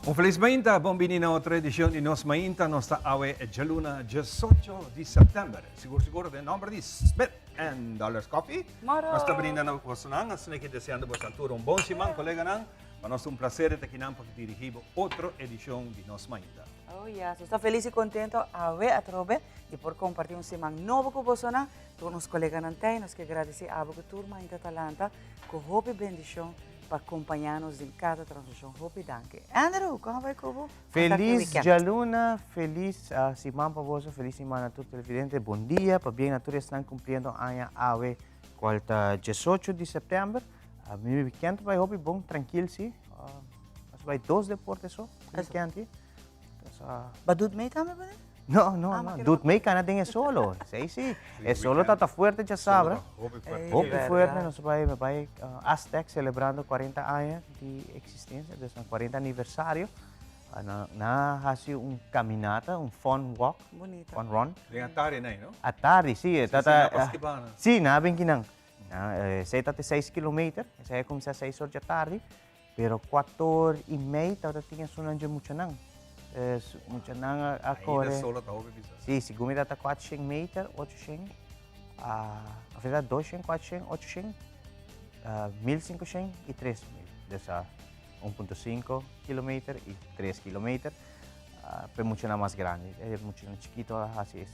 Un feliz mainta, bombini na outra edição de Nos Mainta, nós está awe Jaluna 18 de setembro. Siguro de nome de Smith and Dollars Coffee. Moro! Nós está brinda na Kosanang, nós estamos deseando vos altura um bom simão, colega nang. Para nós é um prazer estar aqui para dirigir outra edição de Nos Mainta. Oh, yes. Estou feliz e contento a ver a trobe e por compartir um semana novo com você, todos os colegas nantai, nós que agradecer a boa turma em Atalanta, com hope e bendição para acompanhar-nos em cada transmissão. Hope e danke. Andrew, como vai, Kubo? Feliz Jaluna, feliz semana para você, feliz semana a todo televidente. Bom dia, para bem, todos estão cumprindo a AWE, quarta 18 de setembro. Meu weekend vai hope bom, tranquilo, sim. Mas vai 2 deportes só, weekend. Badut meio também, ba? No, Dut May ka na din solo. Sí. Es solo tata fuerte, ya sabes. Hope fuerte, nos vai Aztec celebrando 40 años de existencia, desde el 40 aniversario. Na hasi un caminata, un fun walk, Bonito. fun run. De Atari na, no? Atari, sí. Tata, Paskibana. Sí, na benginang. Sei tata 6 kilometer, sei começa 6 horas da tarde, pero 4:30 tata tinha sunan de mucho nang. Mucho nang Ainda solo está hope bisa. Sì, si gumita 400 meter, 800, a verdade 200, 400, 800, 1500 e 3000. Dessa 1.5 km e 3 km, per mucho mais grande. É muito chiquito, assim,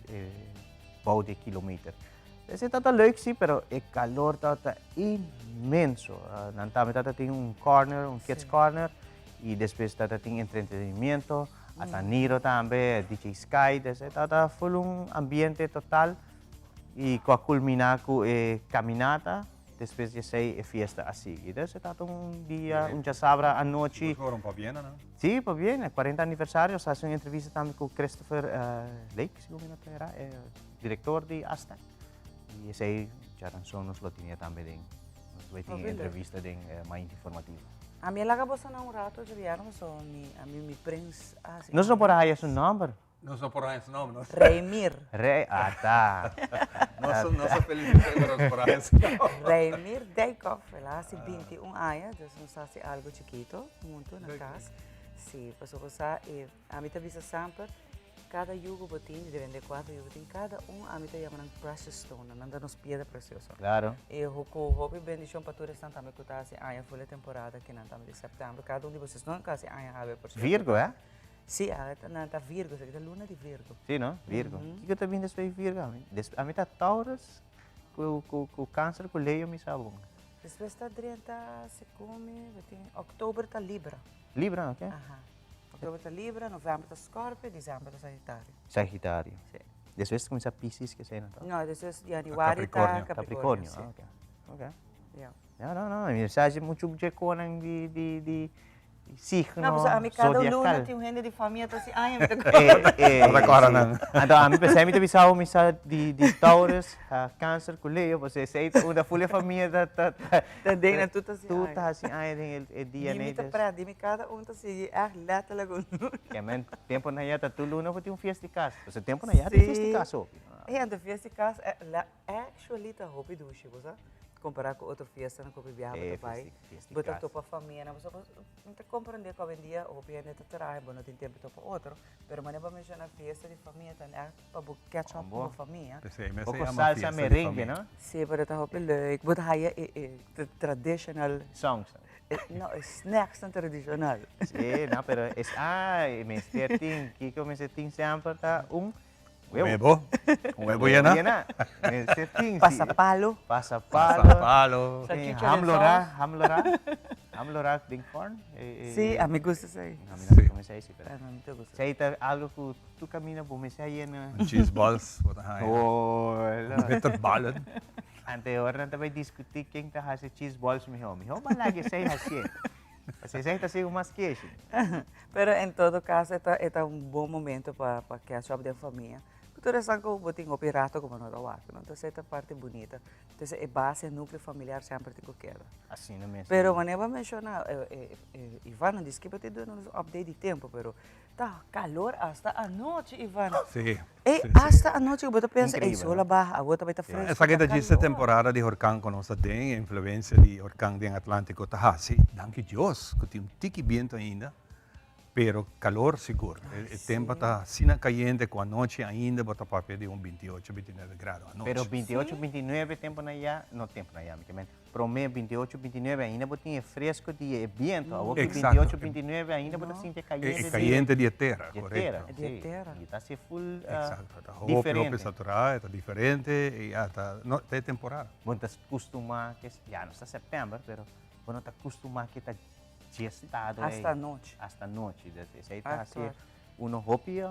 bau de kilometer. Esse tá leuk, sim, pero o calor tá imenso. Nantame tá tem corner, kids corner, e depois tá tem entretenimento. At Niro também, DJ Sky, está full ambiente total e com a culminar com a caminata, depois de ser a festa assim. E desse está dia, já sabra à noite. Foram para Viena, não? Sim, para Viena, 40 aniversário, faço uma entrevista também com Christopher Lake, se não me engano, é diretor de Aztec. E esse aí já nos lo tinha também, nos vai ter entrevista mais informativa. A minha laga você não rato de viajar, mas a mim prince. Nós não podemos aí seu número. Não só por aí esse nome, não? Reimir. Tá. Nossa felicidade por aí esse nome. Reimir Deikov, ela hace 21 anos, então nos hace algo chiquito, muito na casa. Sim, por isso a mim também sempre, cada yugo botim, de vender 4 yugo botim, cada a mim também chama precious stone, nanda nos piedra preciosa. Claro. E o hope bendição para todos estão também que está a full temporada que não estamos de setembro, cada de vocês não quase a por Virgo, é? Sim, está Virgo, é luna de Virgo. Sim, não? Virgo. O que também después Virgo? A mim está Taurus, com câncer, com leio, me sabe. Depois está 30, se come, outubro está Libra. Libra, ok? Aham. Outubro está Libra, novembro está Scorpio, dezembro está Sagitário. Sagitário. Sim. Depois começa Pisces, que sei, não? Não, depois Januário está Capricórnio. Sim. Ok. Yeah. Não. A mensagem é muito de signo Não, mas a mim cada luna zodiacal. tem gente de família, então assim, ai, Recorda, não? Então, a mim pensei que bisa misa de Taurus, Câncer, com Leo, você sei, uma folha família também na tudo assim. tudo assim, ai, é dia Dimi neles. para, dimi cada tá assim, letterlijk. Que men tempo na yata tu luna pati um fiesta de casa. Você tempo na yata fiesta de casa. E anda fiesta de casa, actually tá roupa do chico, sabe? Comparar com outra fiesta, não compre viajar para pai. Botar topa família, não te compreender que hoje em dia o pai ainda trabalha, bom, não tem tempo para outro, mas não vamos mencionar fiesta de família, tá né? Para catch up com a família. Pouco salsa merengue, não? Sim, para tá roupa leuk. Botar aí traditional Songs. não, snacks são tradicional. Sim, não, pero es mes 13, que comecei sempre tá Huevo. Huevo yan na. Mes 13. Pasapalo. Pasapalo. Hamlora. Hamlora ding corn. Sim, a mim gusta isso aí. Não, comecei sim, pero. A mim te gusta. Sei tá algo que tu camina comecei aí na. Cheese balls. Wat een haai. Oh, Bitter ballen. ante ora também discutir quem tá fazendo cheese balls miho. Miho malagi sei assim. Você sei tá sendo mais que isso. Pero em todo caso, é um bom momento para catch up da família. Toda essa coisa botem o pirata como não dá então essa é a parte bonita. Então é base núcleo familiar sempre tem que queda. Assim não mesmo. Pero mané vai mencionar, Ivan disse que botem um update de tempo, pero tá calor hasta a noite, Ivan. Sim. E hasta a noite eu boto pensa, Incrível, sola baja, a bota vai estar fresco. Essa kita essa temporada de huracán com nossa tem influência de huracán do Atlântico tá assim. Danke Deus, que tem um tiki viento ainda. Pero calor seguro. Il tempo está sino caliente, con noche ainda bota papel de 28, 29 grados a noche. Pero 28, 29 tempo na ya, no tempo na ya, pero me 28, 29 ainda botinha fresco de viento. A que Exacto. 28, 29 ainda bota sentir caliente. Caliente de terra, de correcto. terra, De sim. terra. E está se full Exacto. Está diferente. saturado, está diferente y ya está, no, está temporada. Bueno, te acostuma que ya no está setembro, pero bueno, te acostuma que está gestado Hasta a noite. hasta noche. Isso aí está assim, claro. hobby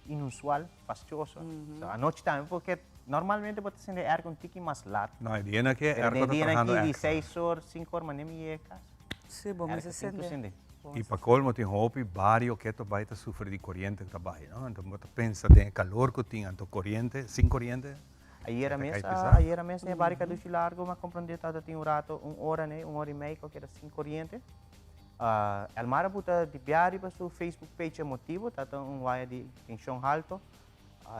inusual, fastidioso. So, a noite também, porque normalmente você acende ar um tique mais lado. No, hay días que Pero Erco de está dia trabajando aqui de extra. 6 horas, 5 horas, mas nem me llega. Sim, bom, mas Erco tem que acender. Y para colmo, tem hopi, vários que tu vai sufrir de corriente que trabalha, ¿no? Entonces, você pensa de calor que tem, então corriente, sem corriente, Ayer Até mesmo, cai pesado. ayer mesmo, é barrica do largo, mas compreender que tem rato, 1 hora, né, 1 hora e meia, que era sem corrente. El Mara buta de biari para su Facebook page motivo, tata wire de tensão alto,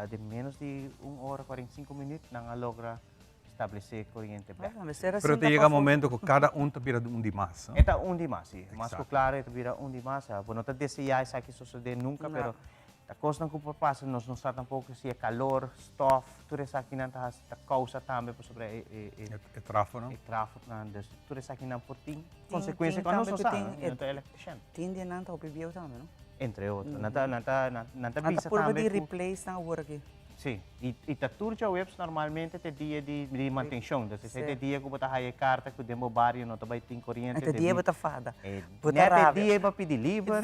de menos de 1 hora e 45 minutos, não logra estabelecer corrente back. Mas era pero assim, te llega momento que cada te vira um de mais, ¿no? Esta un di más, sí. Más Exacto. claro, esta vira un di más. Bueno, te decía esa que sucede nunca, No. pero la cosa que pasa, no está tampoco si es calor, stuff, tú eres aquí nanta has la causa también por sobre É tráfego, não? el tráfico, dus tú eres aquí nanta por ti. Ting, Consecuencia ting, con también nosotros, que ¿no? ting, Nanta electrician. Tindia nanta o bibio também, não? Entre otros, nanta Anta visa por de también. replace na hora aqui. Sí, y ta turja webs normalmente te dia de manutenção, então se te dia que botar a carta que demo barrio não vai ter corrente. Anta dia bota fada. Bota Nete rabia. dia para pedir livre,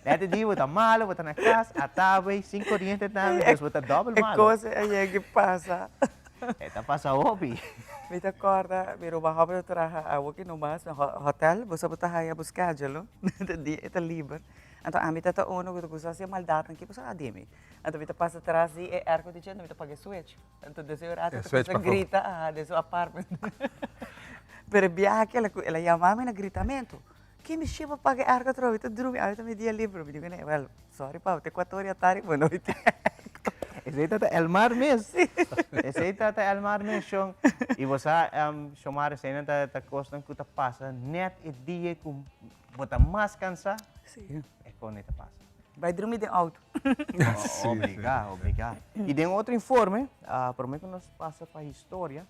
nete dia bota malo, bota na casa, atabe, sem corrente também, então bota double É malo. coisa aí que passa. Tá passa hobby. Me acorda, pero bajo pero traja a aqui no mas no hotel, você bota aí a buscar gelo, dia está livre. Então a mim tá ono que você se maldade aqui, você ademi. Então me passa atrás e é arco de gente, me paga switch. Então desse horário switch você pa grita desse apartment. Pero viaja ela chamava na gritamento. Que me chama paga arco trovo, então dormi, aí também dia livre, me digo, né, well, sorry pa, até 4 horas da tarde, boa noite. Esse aí tá el mar mesmo. Esse aí tá el mar mesmo. E você chamar esse aí tá costa que tá passa net e dia com bota mais cansa. Sim. É quando ele passa. Vai dormir de auto. Obrigado, obrigado. E tem outro informe, para mim que nós passa para a história,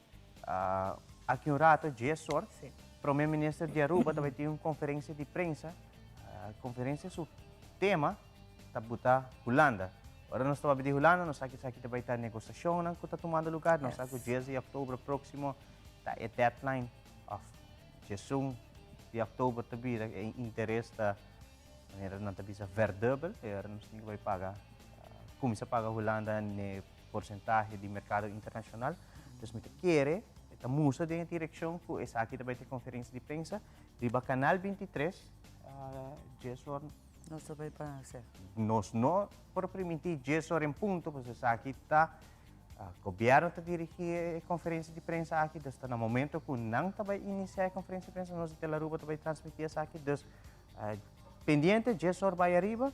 aqui um rato, GESOR, Sim. o primeiro-ministro de Aruba vai ter uma conferência de imprensa, conferência sobre tema da botar Holanda. Agora nós estamos de Holanda, nós aqui vai ter negociação que está tomando lugar, nós aqui 10 de outubro próximo, tá é deadline of Jesum de outubro também, é interesse da não está bisa verdubbel, nós temos que pagar, começa a pagar Holanda no porcentagem de mercado internacional, então nós queremos a musa de direção que essa aqui vai ter conferência de imprensa, riba canal 23, Jesor Não sabe para ser. nós não por permitir Jesor em ponto, porque essa aqui está o governo está dirigir a conferência de imprensa aqui, está no momento que não vai iniciar a conferência de imprensa, nós de Aruba vai transmitir essa aqui, então pendiente, Jesor vai arriba.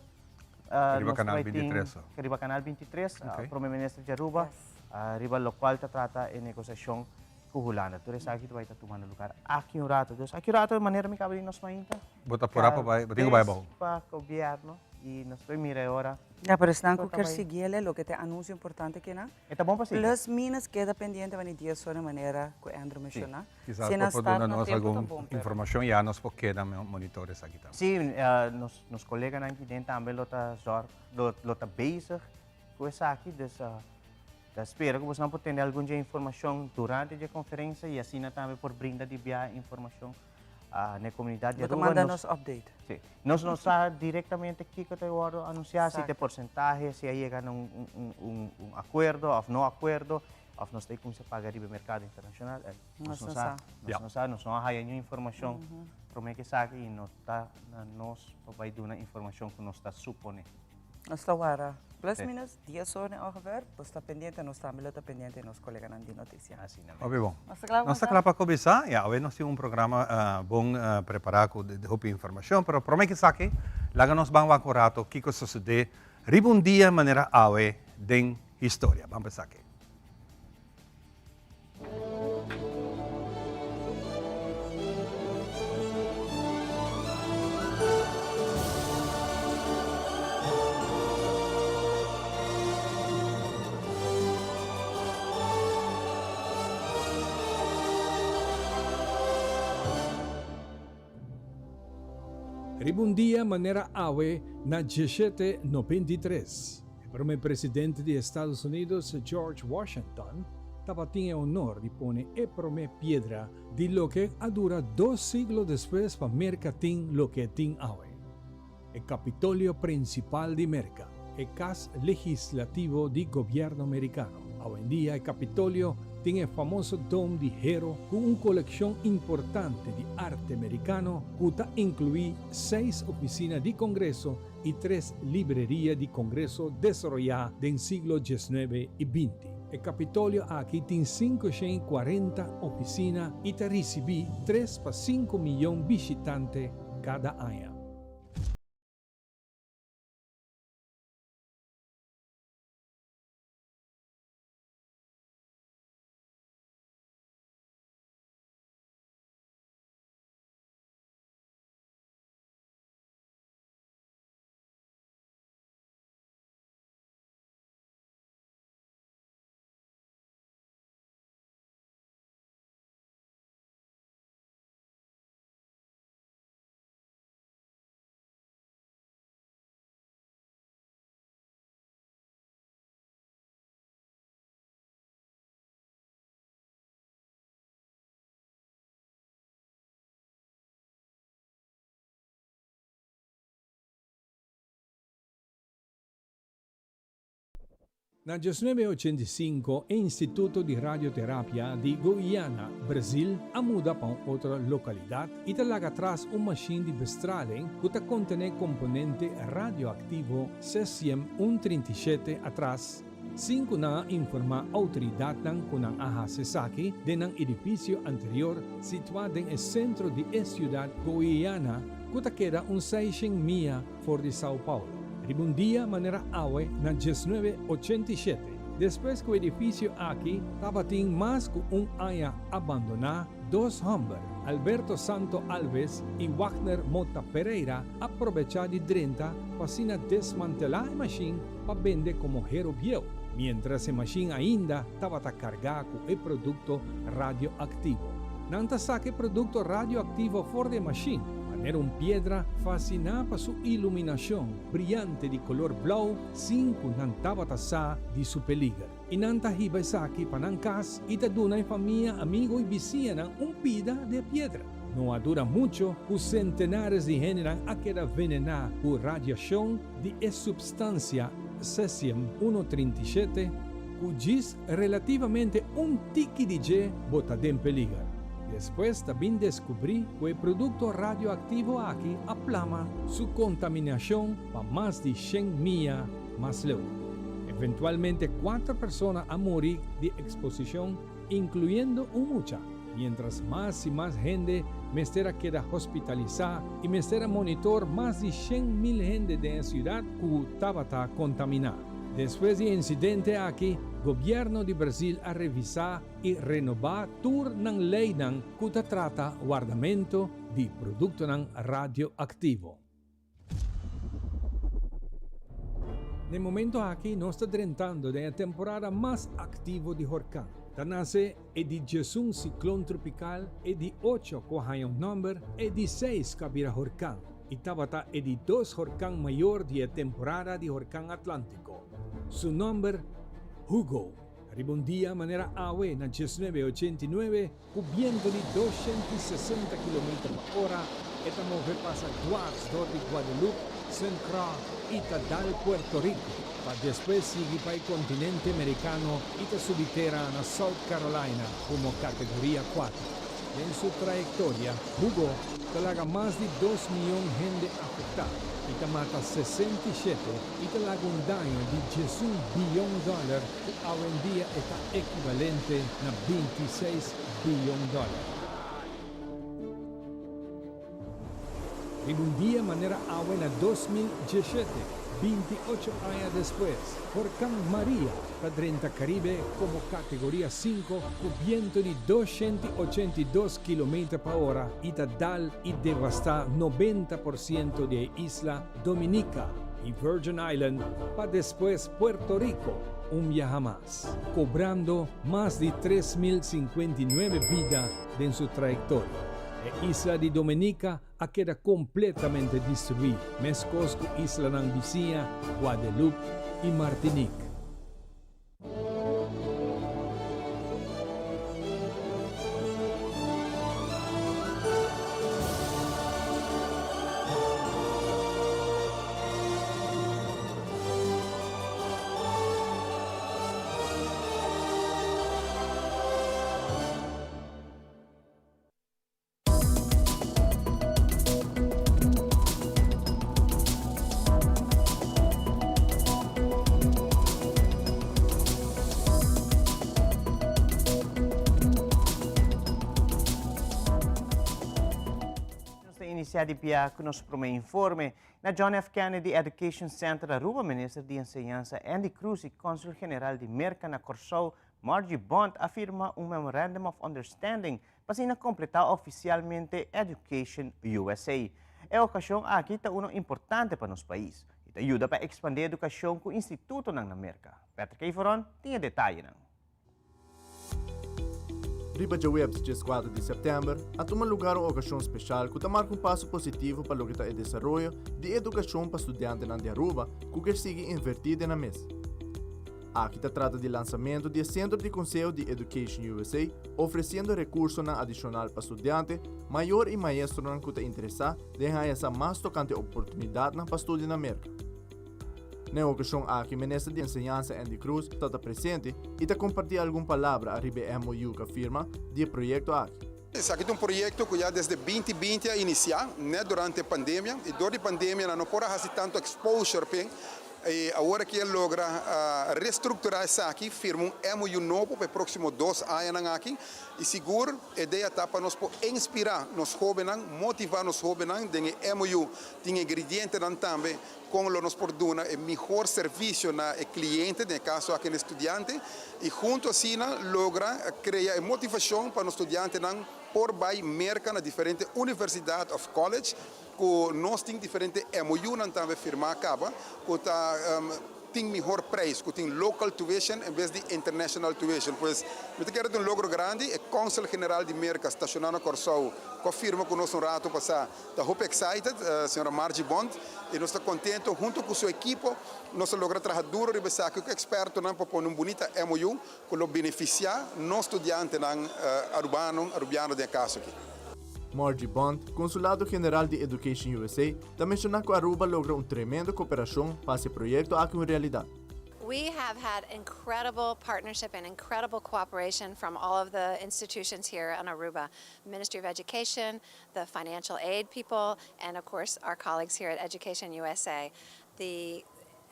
Arriba canal 23. Arriba canal 23, Okay. o primeiro-ministro de Aruba, arriba lo qual trata a negociação com Holanda. Então, essa aqui vai estar tomando lugar aqui um rato. Então, aqui um rato, de maneira que cabe nós ainda. Bota por apa, tenho vai bom. Para o governo e nós vamos mirar agora. Ja, pero están Então, com quer seguir lo que te anúncio importante que não. Está bom para si? Plus minus queda pendiente van dia só na maneira que Andrew mencionou. Quizás Se não por está dar no nós tempo tá alguma bom, pero informação e já nós quedam monitores aqui também. Sim, nos colegas aqui dentro também está bezig com essa aqui. Então, espero que você não tenha alguma informação durante a conferência e assim também por brindar de informação na comunidade de Bota Aruba. manda nos update. Sim. Nós não sabemos diretamente aqui que eu vou anunciar se Exacto. tem porcentagem, se aí chega acordo ou não acordo, ou nós temos como se pagar no mercado internacional. Nós não Nós não há nenhuma informação para mim que sabe e nós vai dar informação que nós está supondo. Nós está agora. Plus Sim. minus dia só na hora você está pendiente, nós estamos está pendiente nos colegas de notícia. Assim, não Ok, bom. Nós Nós para começar, já, hoje nós temos bom preparado de informação, mas para mim que sabe, lá nós vamos a correr o que sucede, riba dia maneira awe den história. Vamos pensar aqui. Ribundia manera awe na 1793. El primer presidente de Estados Unidos, George Washington, tapatín honor di pone e prome piedra di lo que adura 2 siglos después pa mercatín lo que tin awe. El Capitolio principal de Merca, el cas legislativo di gobierno americano. Hoy en día el Capitolio tiene el famoso Dome di Hero con una colección importante de arte americano que incluye 6 oficinas de Congreso y 3 librerías de Congreso desarrolladas en el siglo XIX y XX. El Capitolio aquí tiene 540 oficinas y te recibe 3 para 5 millones de visitantes cada año. Nel 1985, l'Istituto di Radioterapia di Goiânia, Brasil, ha mudato para un'altra località e talaga atrás una machine di bestraling che contiene componente radioattivo cesium-137 atrás. Sin kuna informa autoridad ng kunang ahasesaki de ng edificio anterior situado en el centro de la ciudad Goiânia, que queda un 600 millas fuera de Sao Paulo. Ribundia manera awe na 1987. Después que el edificio aquí estaba más que un año abandonado, 2 hombres, Alberto Santo Alves y Wagner Mota Pereira, aprovecharon de 30 para desmantelar la machine para vender como hero viejo, mientras la machine ainda estaba cargada con el producto radioactivo. Nanta saque producto radioactivo fuera de machine. Era una piedra fascinada por su iluminación brillante de color blanco sin que nantaba tasa de su peligro. Y nanta hiba saki panancas y te duna familia, amigo y vecina un pida de piedra. No dura mucho, los centenares de generan a quedar venenados por radiación de esa sustancia cesium-137, que es relativamente un tiki de botada en peligro. Después también descubrí que el producto radioactivo aquí aplama su contaminación para más de 100 millas más lejos. Eventualmente 4 personas han muerto de exposición, incluyendo un muchacho, mientras más y más gente mestera queda hospitalizada y mestera monitor más de 100,000 gente de la ciudad que estaba contaminada. Después del incidente aquí, el gobierno de Brasil ha revisado y renovado toda la ley que trata guardamento de productos radioactivos. En el momento aquí, nos está tratando de la temporada más activa de huracán. Tanase es de 1 ciclón tropical, es de 8 que un nombre, es de 6 que había huracán. Y Tabata es de 2 huracán mayor de la temporada de huracán Atlántico. Su nombre, Hugo, ribondia manera awe na 1989, con viento de 260 km/h, esta mujer pasa Guas, de Guadalupe, St. Croix y Dal, Puerto Rico, para después seguir para el continente americano y subitera a South Carolina como categoría 4. En su trayectoria, Hugo talaga más de 2 millones de gente afectada y te mata 67 y te laga un daño de $1 billón que hoy en día está equivalente a $26 billones. En un día manera agua en 2017, 28 años después, Huracán María, cadrenta Caribe como categoría 5, con viento de 282 km/h y tal y devasta 90% de Isla Dominica y Virgin Island, para después Puerto Rico, un viaje más, cobrando más de 3.059 vidas en su trayectoria. E isla di Dominica a queda completamente destruída, mescos com isla ng vizinha, Guadeloupe e Martinique. Iniciado pia que nos promete informe na John F. Kennedy Education Center, Aruba, ministro de Enseñanza Andy Cruz e cônsul general de Merca na Corsou, Margie Bond, afirma Memorandum of Understanding para completar oficialmente Education USA. É ocasião aqui está importante para nosso país e ajuda para expandir a educação com o Instituto na Merca. Patrick Eiforon tinha detalhe. Riba de Webs, dia 4 de setembro, a tomar lugar uma ocasião especial que marca um passo positivo para o desenvolvimento de educação para estudantes na Aruba, que sigue invertida na mesa. Aqui se trata de lançamento do Centro de Conselho de Education USA, oferecendo recursos adicionais para estudantes, maior e maestro que está interessado em essa mais tocante oportunidade para estudar na América. Na ocasião aqui, o ministro de Enseñanza Andy Cruz está presente e está compartilhando alguma palavra a ribe MOU que afirma do projeto aqui. Esse aqui é um projeto que já desde 2020 iniciou, né, durante a pandemia, e durante a pandemia não pode fazer tanto exposure, e agora que ele logra reestruturar isso aqui, firma um MOU novo para os próximos 2 anos aqui, e seguro, a ideia está para nós inspirar os jovens, motivar os jovens, de MOU tem ingredientes também, como nos produna o melhor serviço na cliente, no caso aqui no estudante, e junto assim logra criar motivação para os estudantes por vai mercar na diferentes universidades ou college, que nós temos diferentes MOU também firmar acaba, que tem melhor preço, que tem local tuition em vez de international tuition. Pois, eu quero ter logro grande, o Cônsul General de Merca estacionado na Corsou, confirma que nós rato passar. Está muito excited, a senhora Margie Bond, e nós estamos contentes, junto com sua equipe, nós logra trabalhar duro e pensar que o experto para pôr uma bonita MOU, que lo beneficia nós estudantes arubiano de caso aqui. Margie Bond, Consulado General de Education USA, também mencionou que Aruba logra tremenda cooperação para esse projeto aqui em realidade. We have had incredible partnership and incredible cooperation from all of the institutions here on Aruba, Ministry of Education, the financial aid people, and of course our colleagues here at Education USA. The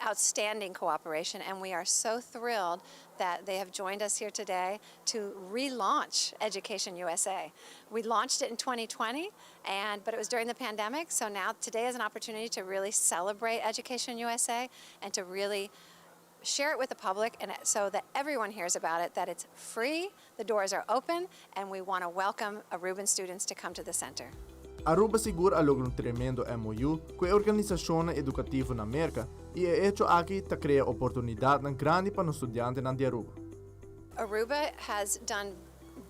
outstanding cooperation, and we are so thrilled that they have joined us here today to relaunch Education USA. We launched it in 2020, but it was during the pandemic, so now today is an opportunity to really celebrate Education USA and to really share it with the public and so that everyone hears about it, that it's free, the doors are open, and we want to welcome Aruban students to come to the center. Aruba segura logra tremendo MOU com a organização educativa na América e é hecho aqui para criar oportunidade grande para os estudantes na Aruba. Aruba has done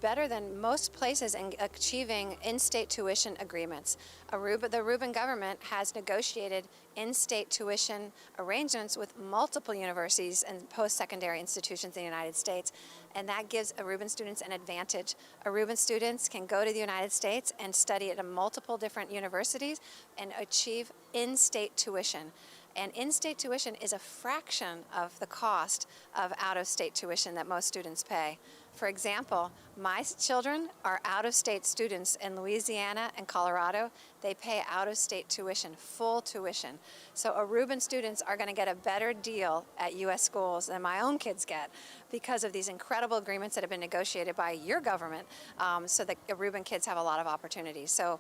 better than most places in achieving in-state tuition agreements. The Aruban government has negotiated in-state tuition arrangements with multiple universities and post-secondary institutions in the United States, and that gives Aruban students an advantage. Aruban students can go to the United States and study at multiple different universities and achieve in-state tuition. And in-state tuition is a fraction of the cost of out-of-state tuition that most students pay. For example, my children are out-of-state students in Louisiana and Colorado. They pay out-of-state tuition, full tuition. So Aruban students are going to get a better deal at U.S. schools than my own kids get because of these incredible agreements that have been negotiated by your government, so that Aruban kids have a lot of opportunities. So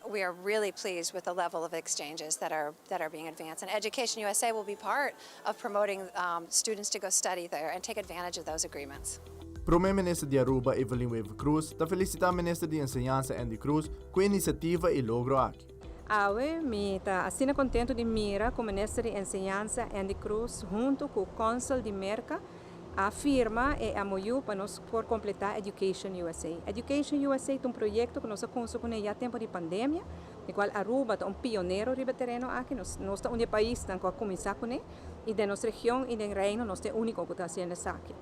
we are really pleased with the level of exchanges that are being advanced. And Education USA will be part of promoting students to go study there and take advantage of those agreements. Primeiro-Ministro de Aruba, Evelyn Wave Cruz, está felicitando o Ministro de Enseñanza, Andy Cruz, com a iniciativa e logro aqui. Me está assim contente de mirar com o Ministro de Enseñanza, Andy Cruz, junto com o Cônsul de Merca A firma é a MOU para nós por completar Education USA. Education USA é um projeto que nós construímos já tempo de pandemia, no qual Aruba é um pioneiro no terreno aqui. Nós estamos um país que começar com ele, e da nossa região e do reino nós temos o único que está fazendo isso aqui.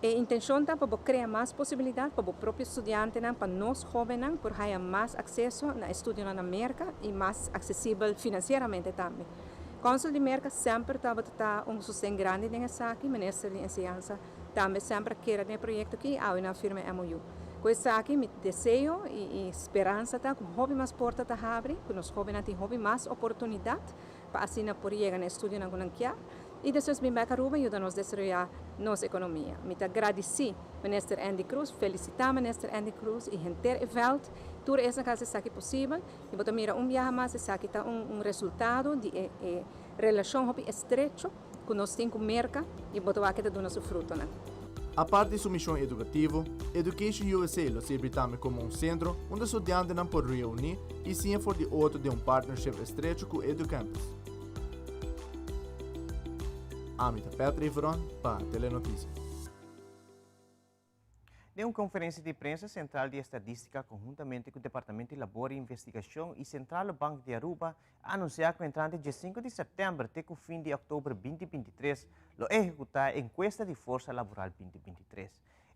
A intenção é para criar mais possibilidades para os próprios estudantes, para nós jovens, por ter mais acesso a estudo na América e mais acessível financeiramente também. O Consul de América sempre está um sucesso grande nessa aqui, o Ministério de Enseñanza também sempre quer um projeto aqui, na firma MOU. Com isso aqui, meu desejo e esperança é que os jovens mais portas abrem, que os jovens tenham mais oportunidade para assim poder chegar a estudo na Gunanquia. E depois vim para Aruba e ajuda-nos a desenvolver nossa economia. Eu agradeço ao ministro Andy Cruz, felicito o ministro Andy Cruz e a gente Welt, tudo essa casa está aqui possível. E vou mira dia mais está aqui resultado de relação estreita que nós temos com o mercado e vou aqui dar nosso fruto. A parte de sua missão educativa, Education USA lo serve também como um centro onde estudantes não podem reunir e sim for de outro de um partnership estreito com o EduCampus. Amita Petri Veron para Telenotícias. De uma conferência de prensa Central de Estadística, conjuntamente com o Departamento de Labor e Investigação e Central Banco de Aruba, anunciou que o entrante dia 5 de setembro até o fim de outubro 2023, lo executar a encuesta de força laboral 2023.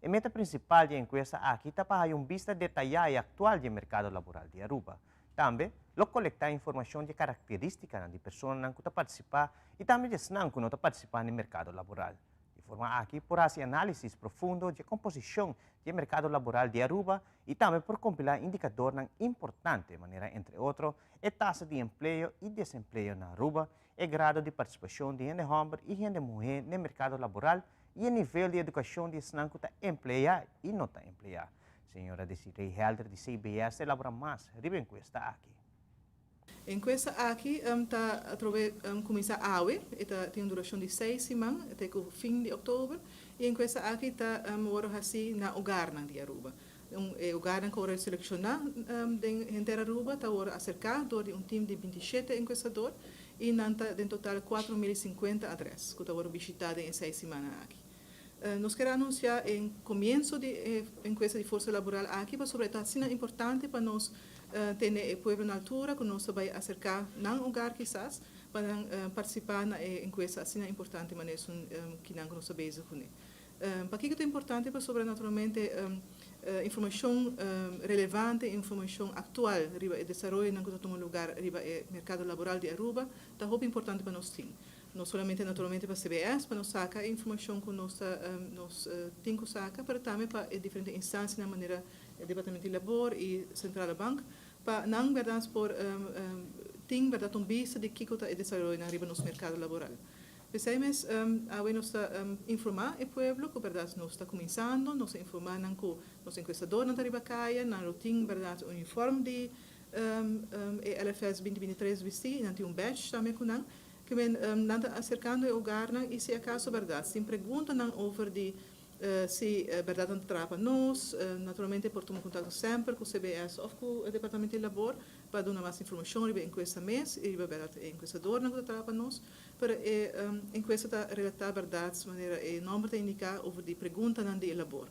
A meta principal da encuesta aqui está para uma vista detalhada e atual do mercado laboral de Aruba. Também, lo coletar informação de características de pessoas que estão participando e também de pessoas que não estão participando no mercado laboral. De forma aqui, por fazer análise profundo de composição do mercado laboral de Aruba e também por compilar indicadores importantes, de maneira, entre outros, a taxa de emprego e desemprego na Aruba, o grado de participação de gente homem e gente mulher no mercado laboral e o nível de educação de pessoas que estão empregado e não estão empregado. Senhora Desiree Helder, de CBS, elabora mais sobre a encuesta aqui. A encuesta aqui começa a AWE, tem uma duração de 6 semanas, até o fim de outubro, e a encuesta aqui está assim na Ugarna de Aruba. O Ugarna que vai selecionar de Aruba está acercado de um time de 27 encuestadores e em total 4.050 adresas que estão visitadas em 6 semanas aqui. Nós queremos anunciar em começo de encuesta de força laboral aqui, mas sobre isso é importante para nós ter o povo na altura, que nós vai acercar num lugar quizás, para participar na encuesta, assim é importante, mas que nós sabemos com ele. Para que é importante, para sobre naturalmente informação relevante, informação atual, riba o desenvolvimento que toma lugar, riba o mercado laboral de Aruba, está muito importante para nós ter. Não somente naturalmente para a CBS, para nós sacar a informação que nós temos que sacar, mas também para diferentes instâncias, na maneira do Departamento de Labor e Central Bank, para não verdade por ter verdade vista de que está desenvolvendo no nosso mercado laboral. Pensamos a nós informar o povo que verdade nós está começando, nós informar que nós encuestadores não está caia, não tem verdade uniforme de LFS 2023 vestir, não tem badge também com nós. Que men nada acercando o Ugarna e se acaso verdade se perguntam over de se verdade não trapa nós naturalmente por tomar contato sempre com o CBS ou com o Departamento de Labor para dar mais informação em questa mês e verdade em encuestador não trapa nós para encuesta está relatar verdade de maneira número de indicar over de pergunta não de labor.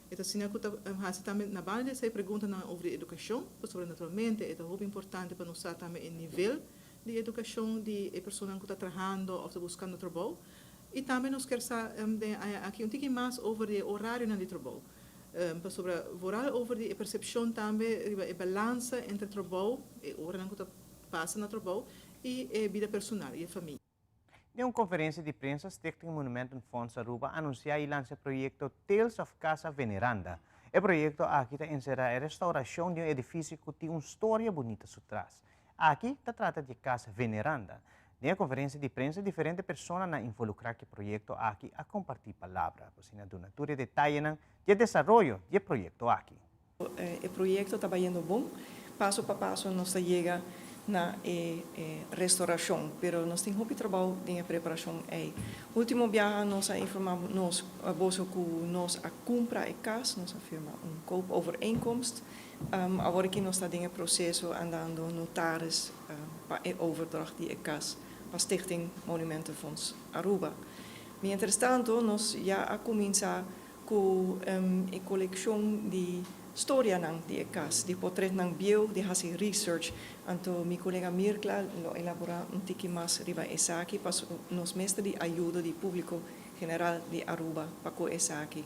Então assim que também na base dessa pergunta não over educação, sobre naturalmente é muito importante para nós também o nível de educação de pessoas que estão trabalhando ou estão buscando trabalho. E também nós queremos aqui um pouquinho mais sobre o horário de trabalho. Sobre a percepção também, a balança entre trabalho, a hora que está passando no trabalho, e a vida personal e a família. Em uma conferência de prensa, Stichting Monumentum Fonds Aruba anunciou e lançou o projeto Tales of Casa Veneranda. O projeto aqui encerra a restauração de um edifício que tem uma história bonita por trás. Aqui se trata de Casa Veneranda. Na conferência de prensa, diferentes pessoas na involucrar que projeto aqui a compartilhar palavras, assim a donatura detalhe no desenvolvimento do projeto aqui. O projeto está indo bom, passo a passo nós chega na restauração, mas nós temos muito trabalho na preparação. O último viagem nós informamos nós que nós a compra a casa, nós afirma koop overeenkomst. Agora que nós estamos em processo andando notaris para a overdracht die casa para Stichting Monumentenfonds Aruba. Mientras tanto, nós já começamos com a coleção de história de casa, de portrait ng bio, de fazer research. Então, minha colega Mirkla lo elabora pouco mais riba essa aqui, para nós mestre de ajuda do público general de Aruba para com essa aqui.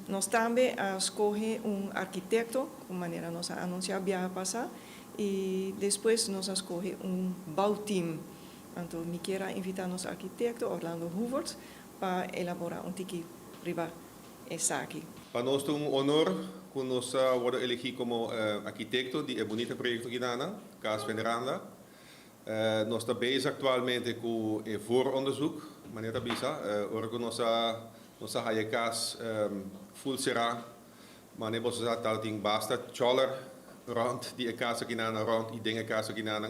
Nós também escolhe arquiteto, de maneira nós anunciar a viagem passar, e depois nós escolhe bauteam. Então, me quero invitar nosso arquiteto Orlando Hoover para elaborar tiki riba essa aqui. Para nós é honor que nós worden elegido como arquiteto de bonito projeto Guinana, Casa Veneranda. Nós estamos bezig atualmente com o vooronderzoek, maneira bisa, orgo nossa hayas full será, maar ne bossa tal ting basta choller rond die casa Guinana rond die dingen casa Guinana.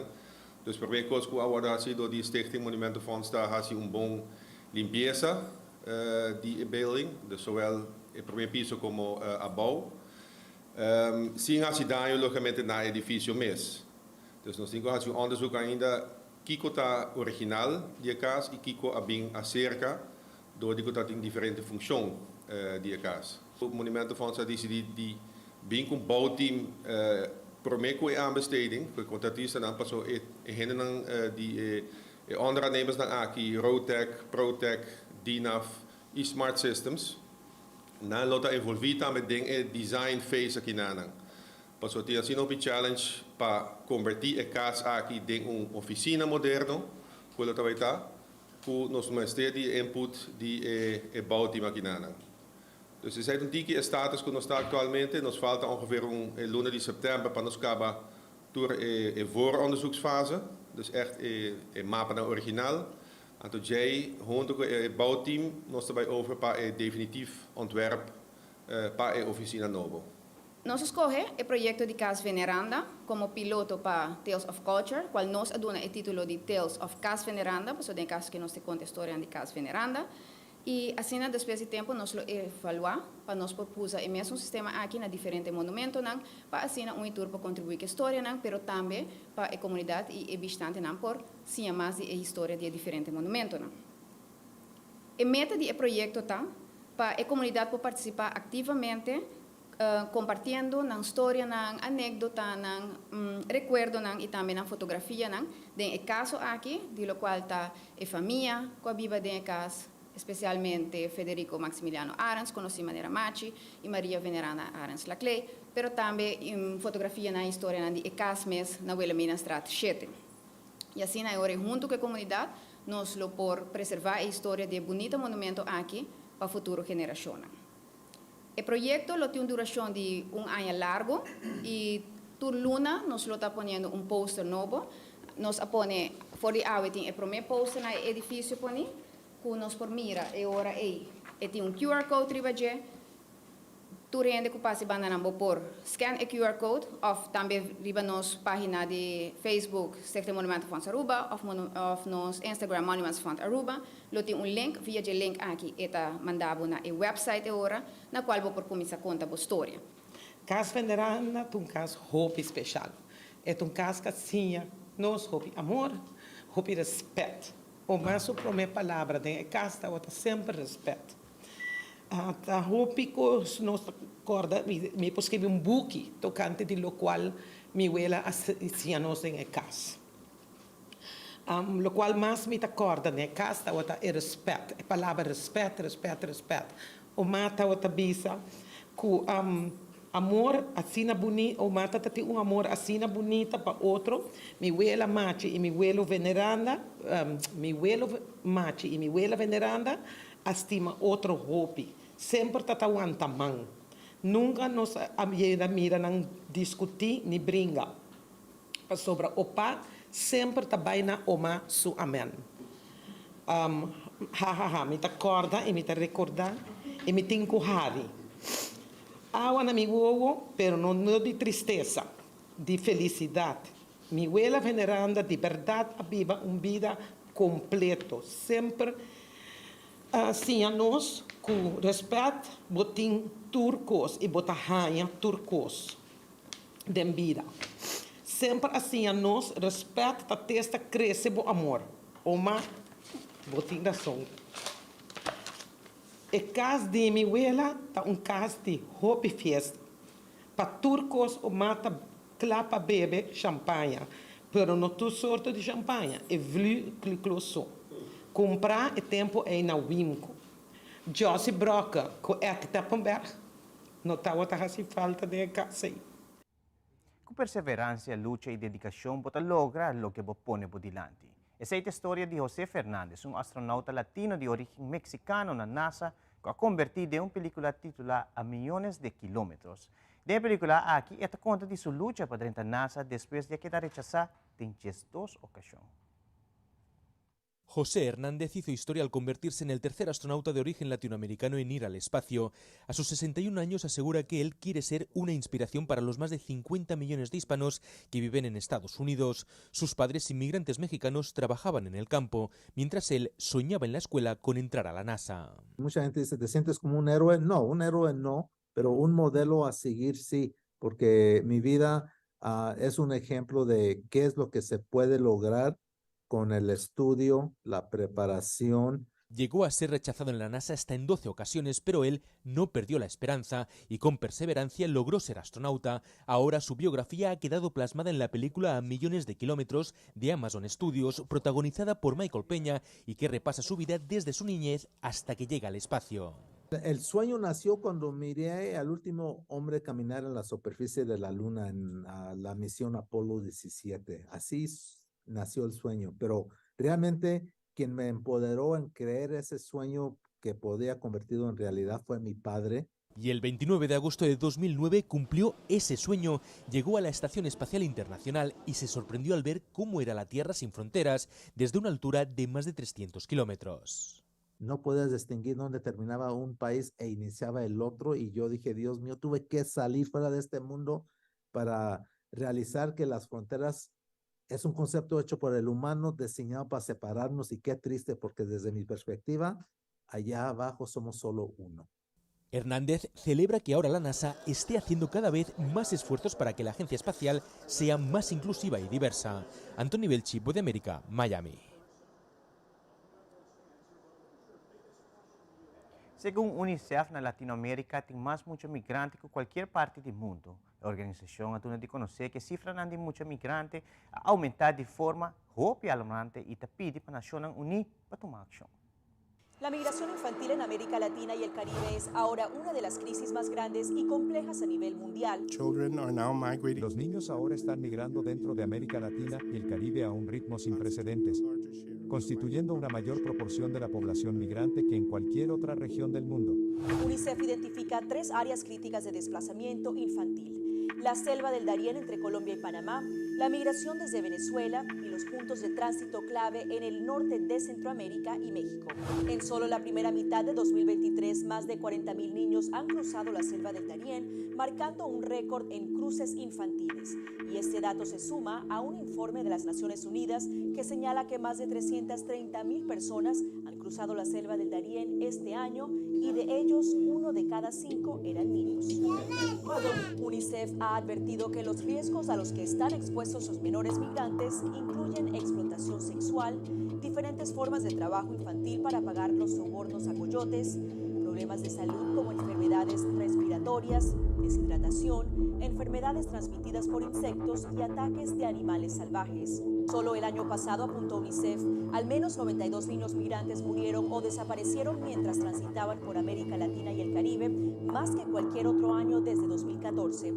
Dus probeer koos ku award sido die Stichting Monumentenfonds daar hasi bom limpieza die building, dus zowel el primer piso como a bouw. Sim hasi daño logicamente na edifício mes. Dus nós temos um onderzoek ainda kiko tá original die casa e kiko abing acerca door die dat in diferente função die casa. O Monumentenfonds had die bem com bouwteam promeco e aanbesteding, voor contractisten dan pas zo henen die ondernemers dan aqui Rotec, Protec, DINAF, e-smart systems. Na lota envolvita met dingen design phase aqui nanang. Pas zo tinha sino pi challenge para convertir a casa aqui em oficina moderno, quello tavaita, ku nos mestre die input die bouwteam aqui nanang. Dus er zijn tiki status que nós está atualmente, nos falta ongeveer luna de september para nos acabar door vooronderzoeksfase, dus echt mapa naar original. En tot jij hoort het bouwteam nos daarbij over para definitief ontwerp para oficina novo. Nós escolhe o projeto de Casa Veneranda como piloto para Tales of Culture, qual nós aduna o título de Tales of Casa Veneranda, por den caso que nós te conta a história de Casa Veneranda. E assim, depois de tempo, nós evaluar para nós propor o mesmo sistema aqui na diferente monumento, para assim um tour para contribuir com a história, mas também para a comunidade e bastante por sim mais a história de diferente monumento. A meta do projeto está para a comunidade participar ativamente, compartilhando na história, na anedota, na recuerdo e também na fotografia, de caso aqui, de lo qual está a família com a viva de casa, especialmente Federico Maximiliano Arens, conhecido de maneira Machi, e Maria Veneranda Arens Laclay, pero também fotografia na história de Casmes na Wilhelmina Straat 7. E assim, agora, junto com a comunidade, nós lo por preservar a história de bonito monumento aqui para a futura geração. O projeto tem uma duração de ano largo e por luna nós lo está ponendo poster novo. Nós apone for the hour tem o primeiro poster na edifício poni. Que nós por mira e ora tem QR code ribaje tu rende que passe banda nambo por scan o QR code of também riba nos página de Facebook Stichting Monumentenfonds Aruba of nos Instagram Monumentenfonds Aruba lo tem link via de link aqui eta mandabo na website e ora na qual vou por começar conta a história. Casa Veneranda é caso hope especial. É caso que tinha nós hope amor, hope respeito. O mais a primeira palavra de casa é sempre respeito. A roupa que nós acorda, me escrevi book tocante de lo qual me abuela hacía nos em casa. Lo qual mais me acorda de casa é respeito. A palavra respeito. O mata outra bisa que amor assim bonito, o mata tem amor assim bonita para outro. Mi abuela Machi e mi abuelo Veneranda, Machi e mi abuela Veneranda, estima outro hopi. Sempre tatawan tamang. Nunca nos mira não discutir ni brinca. Sobre opa, sempre tabai na oma su amen. Me acorda e me recorda e me tinco hari. Awa na mi uovo, pero não de tristeza, de felicidade. Mi abuela Veneranda de verdade viva vida completo, sempre assim a nós com respeito, botim turcos e botahanha turcos de vida. Sempre assim a nós respeito a testa cresce bo amor. Oma botin razão. O caso de minha abuela é um caso de Hopi Fest. Para turcos, o mata clapa bebe champanhe, pero não tu sorte de champanhe, é vlu clicloso. Comprar é tempo é na Wimco. Josie Broca, com Ete Tappenberg, não está outra falta de casa. Com perseverança, luta e dedicação, você logra o que você põe por diante. Essa é a história de José Fernández, um astronauta latino de origem mexicano na NASA, que ha convertido em uma película titulada A Millones de Kilómetros. De película aqui, esta conta de sua luta para dentro da NASA depois de quedar rechazada em 2 ocasiones. José Hernández hizo historia al convertirse en el tercer astronauta de origen latinoamericano en ir al espacio. A sus 61 años asegura que él quiere ser una inspiración para los más de 50 millones de hispanos que viven en Estados Unidos. Sus padres, inmigrantes mexicanos, trabajaban en el campo, mientras él soñaba en la escuela con entrar a la NASA. Mucha gente dice, ¿te sientes como un héroe? No, un héroe no, pero un modelo a seguir sí, porque mi vida es un ejemplo de qué es lo que se puede lograr con el estudio, la preparación. Llegó a ser rechazado en la NASA hasta en 12 ocasiones, pero él no perdió la esperanza y con perseverancia logró ser astronauta. Ahora su biografía ha quedado plasmada en la película A Millones de Kilómetros de Amazon Studios, protagonizada por Michael Peña y que repasa su vida desde su niñez hasta que llega al espacio. El sueño nació cuando miré al último hombre caminar en la superficie de la Luna en la misión Apolo 17. Así nació el sueño, pero realmente quien me empoderó en creer ese sueño que podía convertirlo en realidad fue mi padre. Y el 29 de agosto de 2009 cumplió ese sueño, llegó a la Estación Espacial Internacional y se sorprendió al ver cómo era la Tierra sin fronteras desde una altura de más de 300 kilómetros. No podías distinguir dónde terminaba un país e iniciaba el otro y yo dije, Dios mío, tuve que salir fuera de este mundo para realizar que las fronteras es un concepto hecho por el humano, diseñado para separarnos y qué triste porque desde mi perspectiva, allá abajo somos solo uno. Hernández celebra que ahora la NASA esté haciendo cada vez más esfuerzos para que la agencia espacial sea más inclusiva y diversa. Anthony Belchi, Voz de América, Miami. Según UNICEF, en Latinoamérica hay muchos migrantes que cualquier parte del mundo. La organización ha de conocer que a cifra de muchos migrantes ha aumentado de forma alarmante y te pide para las Naciones Unidas para tomar acción. La migración infantil en América Latina y el Caribe es ahora una de las crisis más grandes y complejas a nivel mundial. Los niños ahora están migrando dentro de América Latina y el Caribe a un ritmo sin precedentes, constituyendo una mayor proporción de la población migrante que en cualquier otra región del mundo. UNICEF identifica 3 áreas críticas de desplazamiento infantil: la selva del Darién entre Colombia y Panamá, la migración desde Venezuela y los puntos de tránsito clave en el norte de Centroamérica y México. En solo la primera mitad de 2023, más de 40.000 niños han cruzado la selva del Darién, marcando un récord en cruces infantiles. Y este dato se suma a un informe de las Naciones Unidas que señala que más de 330.000 personas han cruzado la selva del Darién este año y de ellos 1 de cada 5 eran niños. UNICEF ha advertido que los riesgos a los que están expuestos los menores migrantes incluyen explotación sexual, diferentes formas de trabajo infantil para pagar los sobornos a coyotes, problemas de salud como enfermedades respiratorias, deshidratación, enfermedades transmitidas por insectos y ataques de animales salvajes. Solo el año pasado, apuntó UNICEF, al menos 92 niños migrantes murieron o desaparecieron mientras transitaban por América Latina y el Caribe, más que cualquier otro año desde 2014.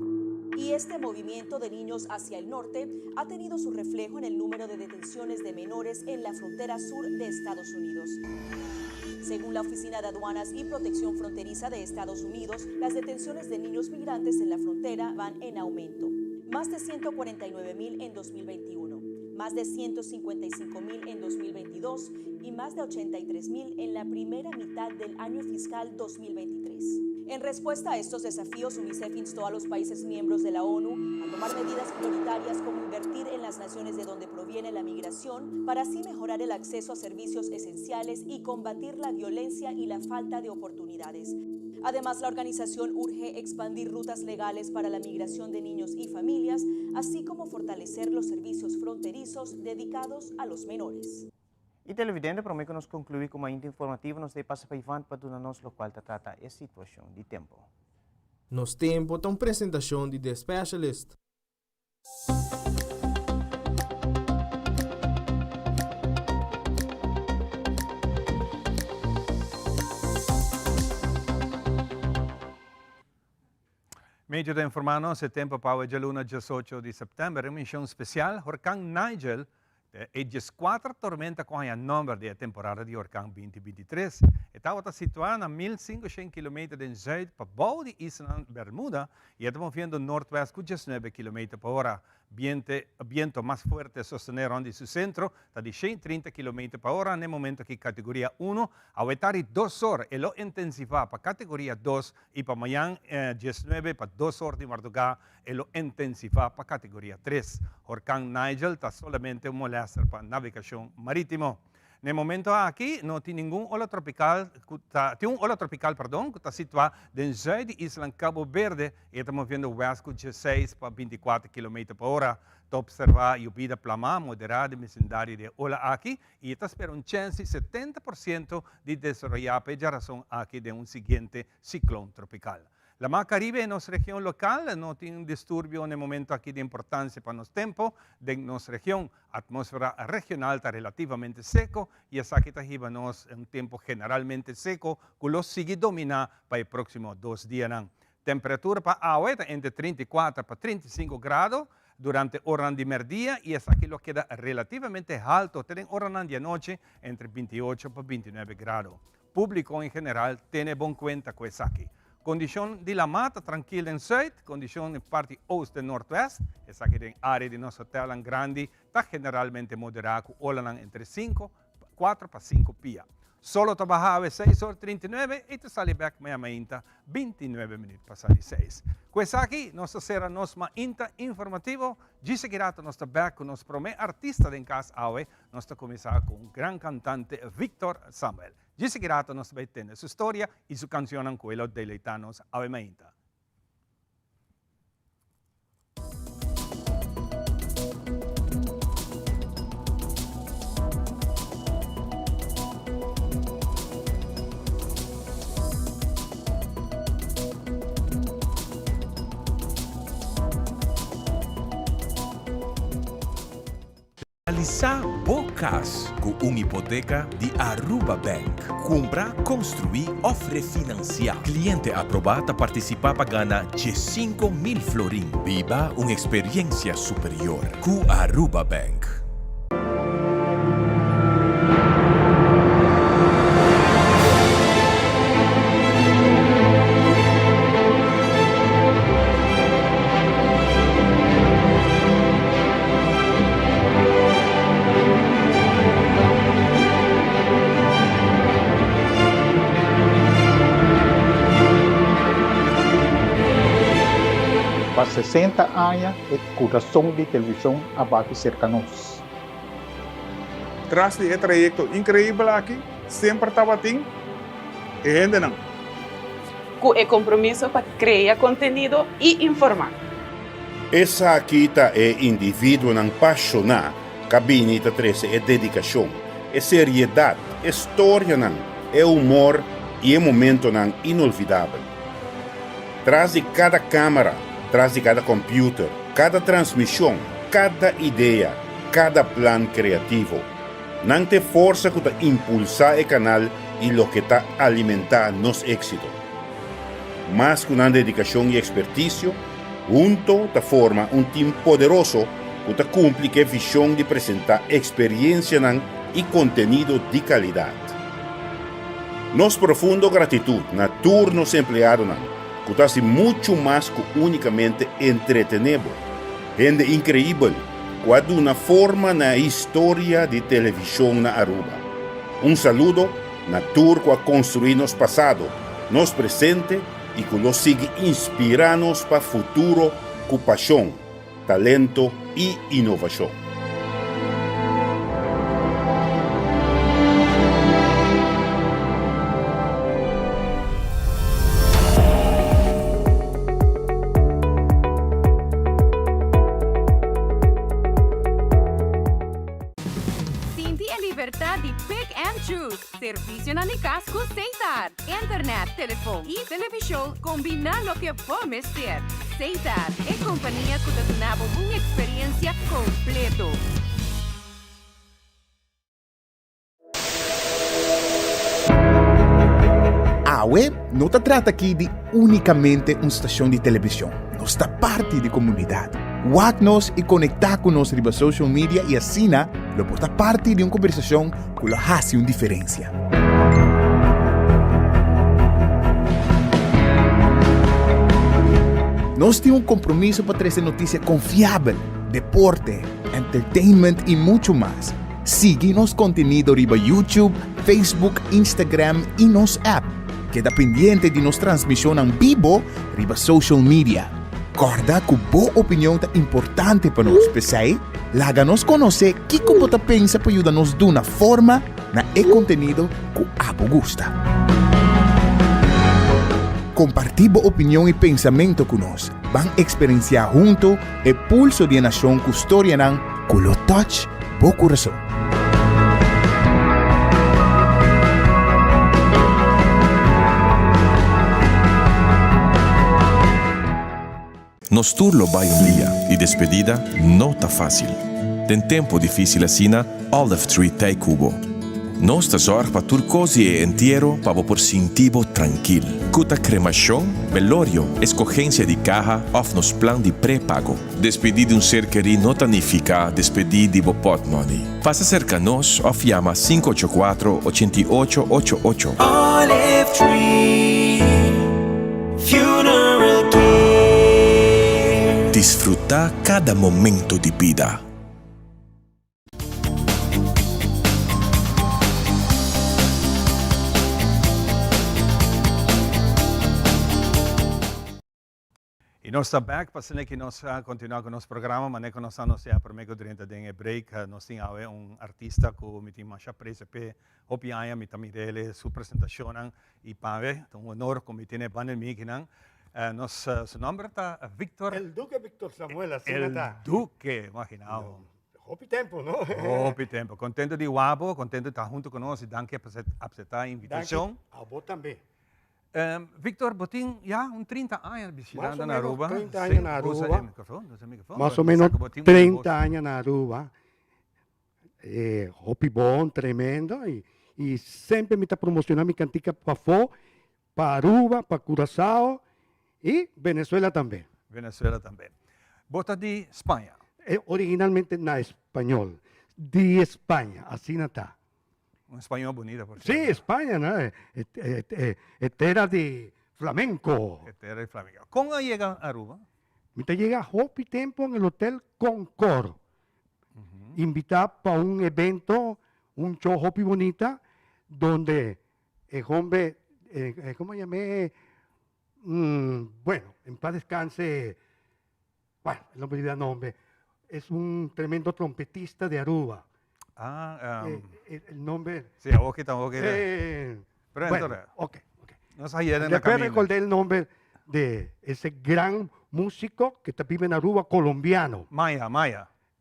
Y este movimiento de niños hacia el norte ha tenido su reflejo en el número de detenciones de menores en la frontera sur de Estados Unidos. Según la Oficina de Aduanas y Protección Fronteriza de Estados Unidos, las detenciones de niños migrantes en la frontera van en aumento. Más de 149.000 en 2021, más de 155.000 en 2022 y más de 83.000 en la primera mitad del año fiscal 2023. En respuesta a estos desafíos, UNICEF instó a los países miembros de la ONU a tomar medidas prioritarias como invertir en las naciones de donde proviene la migración para así mejorar el acceso a servicios esenciales y combatir la violencia y la falta de oportunidades. Además, la organización urge expandir rutas legales para la migración de niños y familias, así como fortalecer los servicios fronterizos dedicados a los menores. E televidente, para que nós concluir com uma informativa, nós temos para Ivan para do nosso local tratar a situação de tempo. Nos tempo tem apresentação de The Specialist. Medio de informarnos, el tiempo para el lunes 18 de septiembre, emisión especial, Huracán Nigel, e 14 tormenta com o número de temporada de Huracán 2023. Estava situado a 1.500 km de zuid para bouw de Isla Bermuda e estamos vendo norte-oeste com 19 km por hora. Viento mais forte sostener onde su centro está de 130 km por hora, no momento que categoria 1, a estar 2 horas e lo intensifica para categoria 2 e para amanhã 19 para 2 horas de madrugada e lo intensifica para categoria 3. Huracán Nigel está solamente un molestar para navegação marítima. No momento aqui não tem nenhum ola tropical, tem ola tropical, que está situado no sul de Isla Cabo Verde e estamos vendo o oeste com 16 para 24 km por hora. Está observar lluvia plama moderada no vecindário de ola aqui e está esperando chance 70% de desarrollar a geração aqui de seguinte ciclone tropical. La Mar Caribe en nuestra región local no tiene un disturbio en el momento aquí de importancia para nuestro tiempo. De nuestra región, atmósfera regional está relativamente seco y esa que está llevándonos un tiempo generalmente seco que lo sigue dominando para el próximo 2 días. Temperatura para agua entre 34 para 35 grados durante horas de mediodía y esa que lo queda relativamente alto. Tienen horas de noche entre 28 para 29 grados. Público en general tiene buen cuenta con esa aquí. Condición de la mata tranquila en sur, condición en parte oeste norte-oeste, esa que en área de nuestro hotel grande está generalmente moderada con olas entre 4 para 5 pies. Solo trabajaba 6 horas 39 y te sale back meia 29 minutos para salir 6. Pues aquí, nuestra será nos más informativo, de seguirá nuestro back con nuestro primer artista de casa hoy, nuestro comenzar con un gran cantante Victor Samuel. De seguirá nos va a tener su historia y su canción en quello deleitanos ave mainta. Realizar bocas com uma hipoteca de Aruba Bank. Comprar, construir ou refinanciar. Cliente aprovado participa para ganhar de 5.000 florin. Viva uma experiência superior com Aruba Bank. Para 60 anos, o coração de televisão abate cercanos. Tras de trayecto increíble aqui, sempre estava assim, e gente não. Com o compromisso para criar conteúdo e informar. Essa aqui é indivíduo não apaixonado, cabine tá trece é dedicação, é seriedade, é história não, é humor e é momento não inolvidável. Traz de cada câmera, traz de cada computer, cada transmissão, cada ideia, cada plano criativo. Não tem força que impulsar o canal e o que está alimentar nosso êxito. Mas com uma dedicação e expertise, junto da forma um time poderoso que cumpre a visão de apresentar experiência e conteúdo de qualidade. Nos profundo gratidão na turnos empregados que está muito mais que unicamente entretenimento. Gente incrível, que de uma forma na história de televisão na Aruba. Saludo na tour que construir nos passado, nos presente e que nos siga inspirando para o futuro com paixão, talento e inovação. Libertad de Servicio na likas con Seitar. Internet, teléfono y televisión combina lo que puedes ser. Seitar es compañía que te da una experiencia completo. AWE não se trata aqui de unicamente uma estação de televisão. Nós está parte da comunidade. WAC-nos e conectar com nós riba social media e assim, lo porta parte de uma conversação que lo hace uma diferença. Nós temos um compromisso para trazer notícia confiável, deporte, entertainment e muito mais. Sigue nosso conteúdo riba YouTube, Facebook, Instagram e nosso app. Queda pendiente de nossa transmissão em vivo riba social media. Corda que boa opinião é importante para nós, pessoal. Laga-nos conhecer que como você pensa para ajudar-nos de uma forma na conteúdo que abo gusta. Compartir boa opinião e pensamento conosco. Van experienciar junto o pulso de nação que história não, com o touch, bo coração. Nos turlo vai dia e despedida não tá fácil. Tem tempo difícil assim, Olive Tree Thai Cubo. Nós te sorge para turcosi e entierro para por sentivo tranquilo. Cuta cremação, velorio, escogencia de caja, of nos plan de pré-pago. Despedir de um ser querido não significa despedir de pot money. Passa cerca nos, of llama 584-8888. Olive Tree Funeral Care. Disfruta cada momento de vida. E nós estamos back, para que nós continuar com o nosso programa, mas que nós não se primeiro durante o break, nós temos artista que me tem mais preso para opiar, me também dele sua apresentação e para um honor como me tem banner me que não. Seu nome está Victor. El Duque Victor Samuel, assim está. El Duque, imaginado. Hopi tempo, não? Hopi tempo. Contento de Wabo, contento de estar junto conosco e danke por aceitar a invitação. A você também. Victor, botin já 30 anos visitando na Aruba. 30 anos na Aruba. Mais ou menos menos 30 anos na Aruba. Hopi bom, tremendo. E sempre me está promocionando minha cantica para fora, para Aruba, para Curaçao e Venezuela também. Venezuela também. Bota de Espanha. Originalmente na espanhol. De Espanha, assim está. Un español bonito, por cierto. Sí, España, ¿no? Tierra de flamenco. Tierra de flamenco. ¿Cómo llega a Aruba? Me llega Hopi Tempo en el Hotel Concord. Invitado para un evento, un show Hopi Bonita, donde el hombre, ¿cómo llamé? Bueno, en paz descanse, bueno, el nombre de nombre, es un tremendo trompetista de Aruba. El nombre. Sí, a vos que tampoco Pero entonces, ok. No se en la Después recordé el nombre de ese gran músico que vive en Aruba, colombiano. Maya.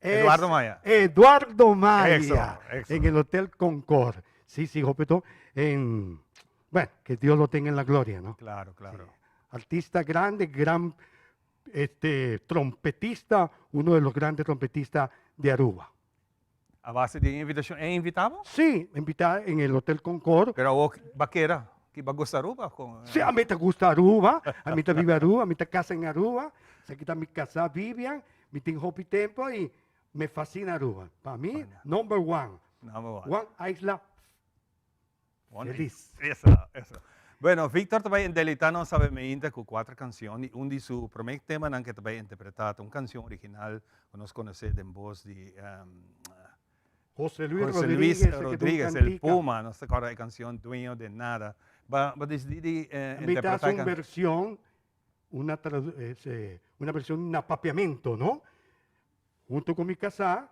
Eduardo Maya. Eduardo Maya. Eso. En el Hotel Concord. Sí, Jopeto. Bueno, que Dios lo tenga en la gloria, ¿no? Claro. Sí. Artista grande, gran trompetista, uno de los grandes trompetistas de Aruba. ¿A base de invitación? ¿Es invitado? Sí, invitado en el Hotel Concord. Pero vos, vaquera, ¿qué va a gustar Aruba? Sí, a mí te gusta Aruba, a mí te vive Aruba, a mí te casa en Aruba, aquí está mi casa Vivian, mi tengo Hopi Tempo y me fascina Aruba. Para mí, number one. One isla feliz. Eso. Bueno, Victor também delitano sabe me com 4 canções, de su primer tema que também interpretado, uma canção original que nós conhecemos em voz de José Luis Rodríguez, el Puma, no sé cuál es la canción, Dueño de Nada. Va a decidir interpretar una versión, una versión, un apapiamiento, ¿no? Junto con mi casa,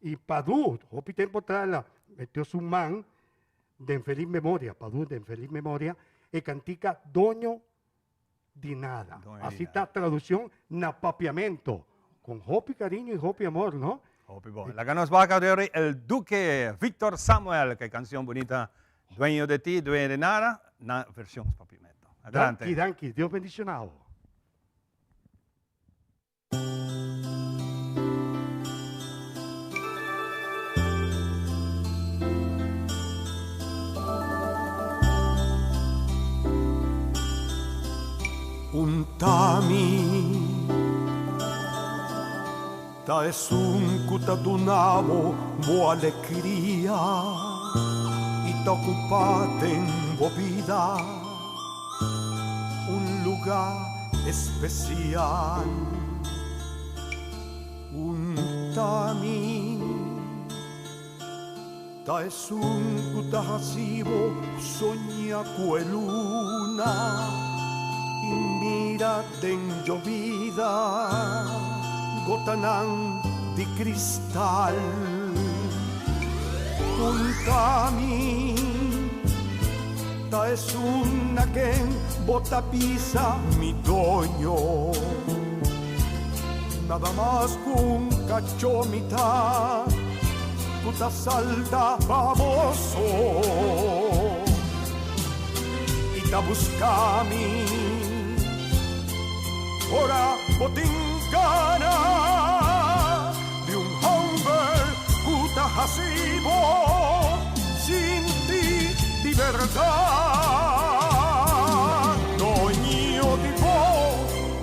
y Padú, Hopi Tempo atrás, metió su man de infeliz memoria, Padú de infeliz memoria, y cantica Doño de Nada. Así está traducción, napapiamiento, con Hopi cariño y Hopi amor, ¿no? La que nos va a caer el Duque Victor Samuel, que canción bonita Dueño de ti, dueño de nada, na versión Papimeto. Adelante. Danke. Dios bendicionado. Untami ta esun kutadunamo bo alegría y te ocupaten bo vida un lugar especial. Untami ta esun kutahasibo soña luna y mira ten llovida gotanang di cristal. Untami ta es una que bota pisa mi doño, nada más con cachomita puta salta baboso y ta buscami ora botincana de un hombre puta hasibo sin ti di verdad. Doño di bo,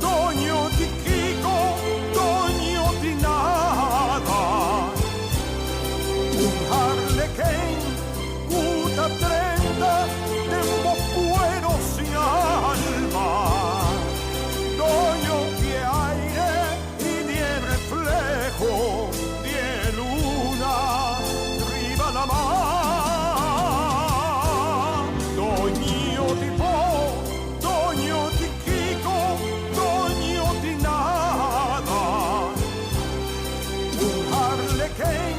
doño di Kiko, doño di nada. Un harlequín puta 30 de un cuero sin alma. Doño de aire y de reflejo de luna arriba la mar. Doño de bo, doño de Kiko, doño de nada. Un harlequín,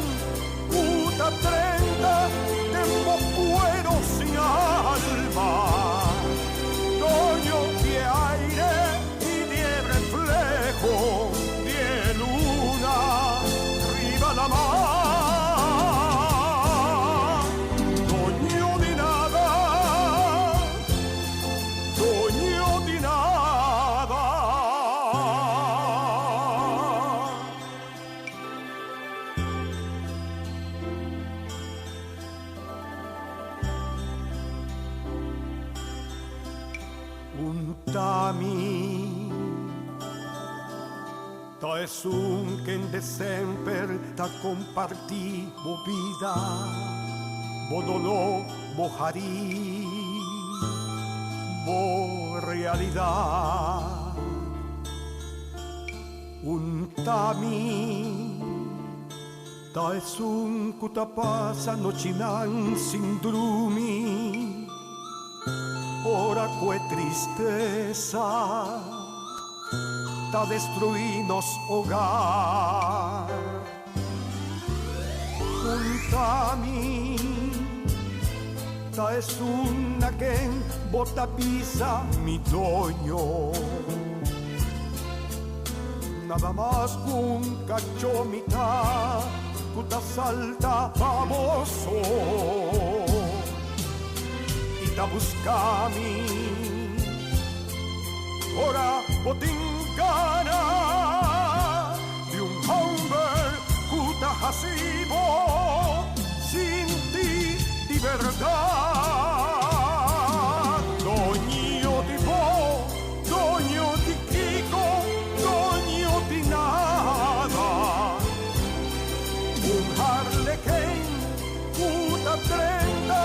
puta 30 de un cuero sin alma. Doño de aire de luna arriba la mar. Doño di nada, doño di nada. Untami ta es un que en december ta compartí bo vida, bo dolor, bo jarí, bo realidad. Untami ta es un kutapasa no chinan sin drumi, ora que tristeza ta destruirnos hogar. Untami ta es una que bota pisa mi doño, nada más un cachomita puta salta famoso y ta buscami ora botincana de un hombre puta hasibo sin ti di verdad. Doño di bo, doño di Kiko, doño di nada. Un harlequín puta 30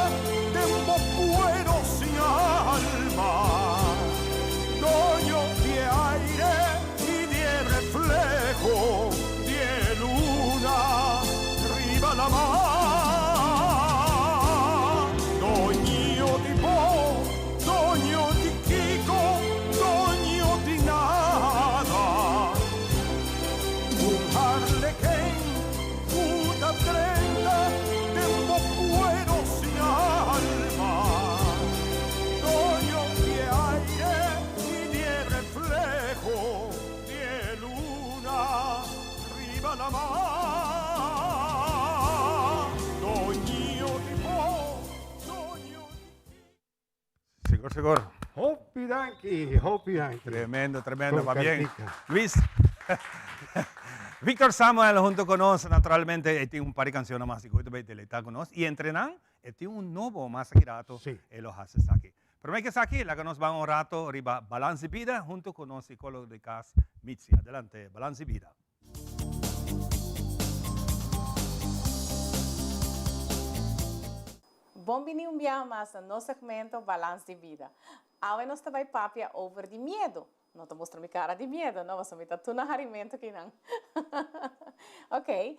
de un cuero sin alma. Doño de aire y de reflejo de luna arriba la mar. Seguro. Hopi Danky, Hopi Danky. Tremendo, Con va bien. cartica. Luis. Víctor Samuel junto con nosotros, naturalmente, tiene un par de canciones más y está con nosotros. Y entrenan, tiene un nuevo más girato, los hace aquí. Pero hay que estar aquí, la que nos va un rato, arriba, Balance y Vida, junto con los psicólogos de CAS Mitzi. Adelante, Balance y Vida. Bom-vindo um dia mais no segmento Balance de Vida. Agora nós também papia over de medo. Não estou mostrando minha cara de medo, não, mas me tá tudo na harimento aqui não. Ok,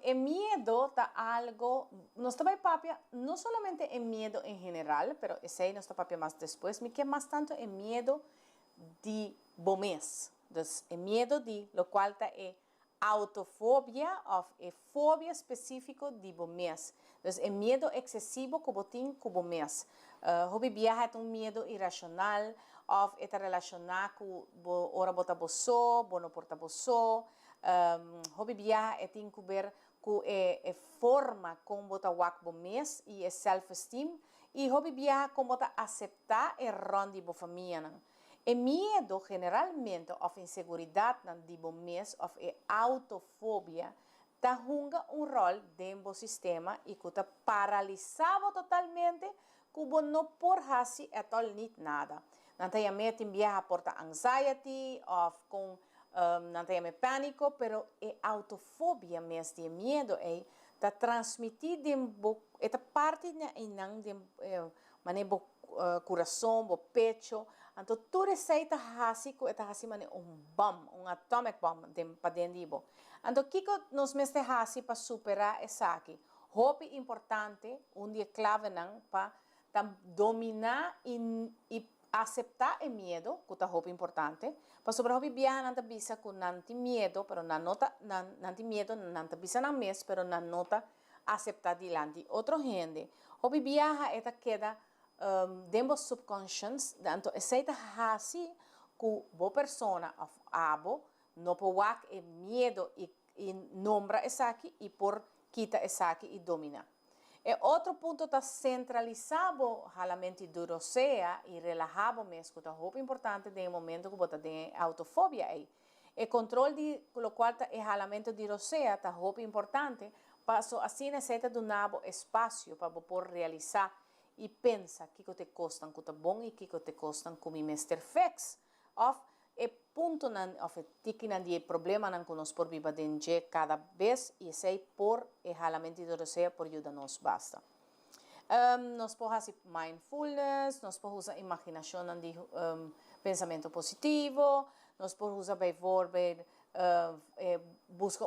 o medo tá algo, nós também papia, não somente o medo em geral, pero esse aí nós tá papia mais depois, me quer mais tanto o medo de bomês. Então, o medo de, lo qual tá autofobia ou fobia específico de bomês. Então, o medo excessivo que botin com bomês. Hobby viaja é um medo irracional, ou está relacionado com ora bota bosso, bono porta bosso. Hobby viaja é tem que ver com a forma como bota wak bomês e a self-esteem. E hobby viaja como bota aceitar e rondi bo família. E medo, generalmente, ou inseguridade de bomês, ou autofobia, tá junga um rol dentro do sistema e que tá paralisado totalmente, que não por fazer nada. Não tem medo em viajar por anxiety, ou com não tem pânico, pero autofobia mesmo, de medo, tá transmitido esta parte de coração, do pecho. Então, tudo isso está fazendo bomb, atomic bomb para dentro. Então, o que nós fazemos para superar isso aqui? O importante, dia clave para dominar e aceitar o medo, que é o importante. Para sobreviver viajar na bisa com não tem medo, mas não tem medo, não tem bisa na mesa, mas não nota aceitar diante. Outra gente, o viaja é queda dentro do subconscious, então essa assim que a pessoa abo não pode ter medo e nombra essa aqui e por quita essa aqui e domina. E outro ponto está centralizado a mente do roceia e relajado mesmo, que é muito importante no momento que você tem autofobia aí. E controle de lo qual é a mente do roceia está muito importante, para assim necessita de um espaço para poder realizar e pensa que te costam que bom e que te costam como Mr. Fix. Of e ponto of tikinan die problema nan kunos por viva denje cada vez e sei por e halamenti do roceia por ajuda nos basta. Nós podemos fazer mindfulness, nós podemos usar imaginação de pensamento positivo, nós podemos usar buscar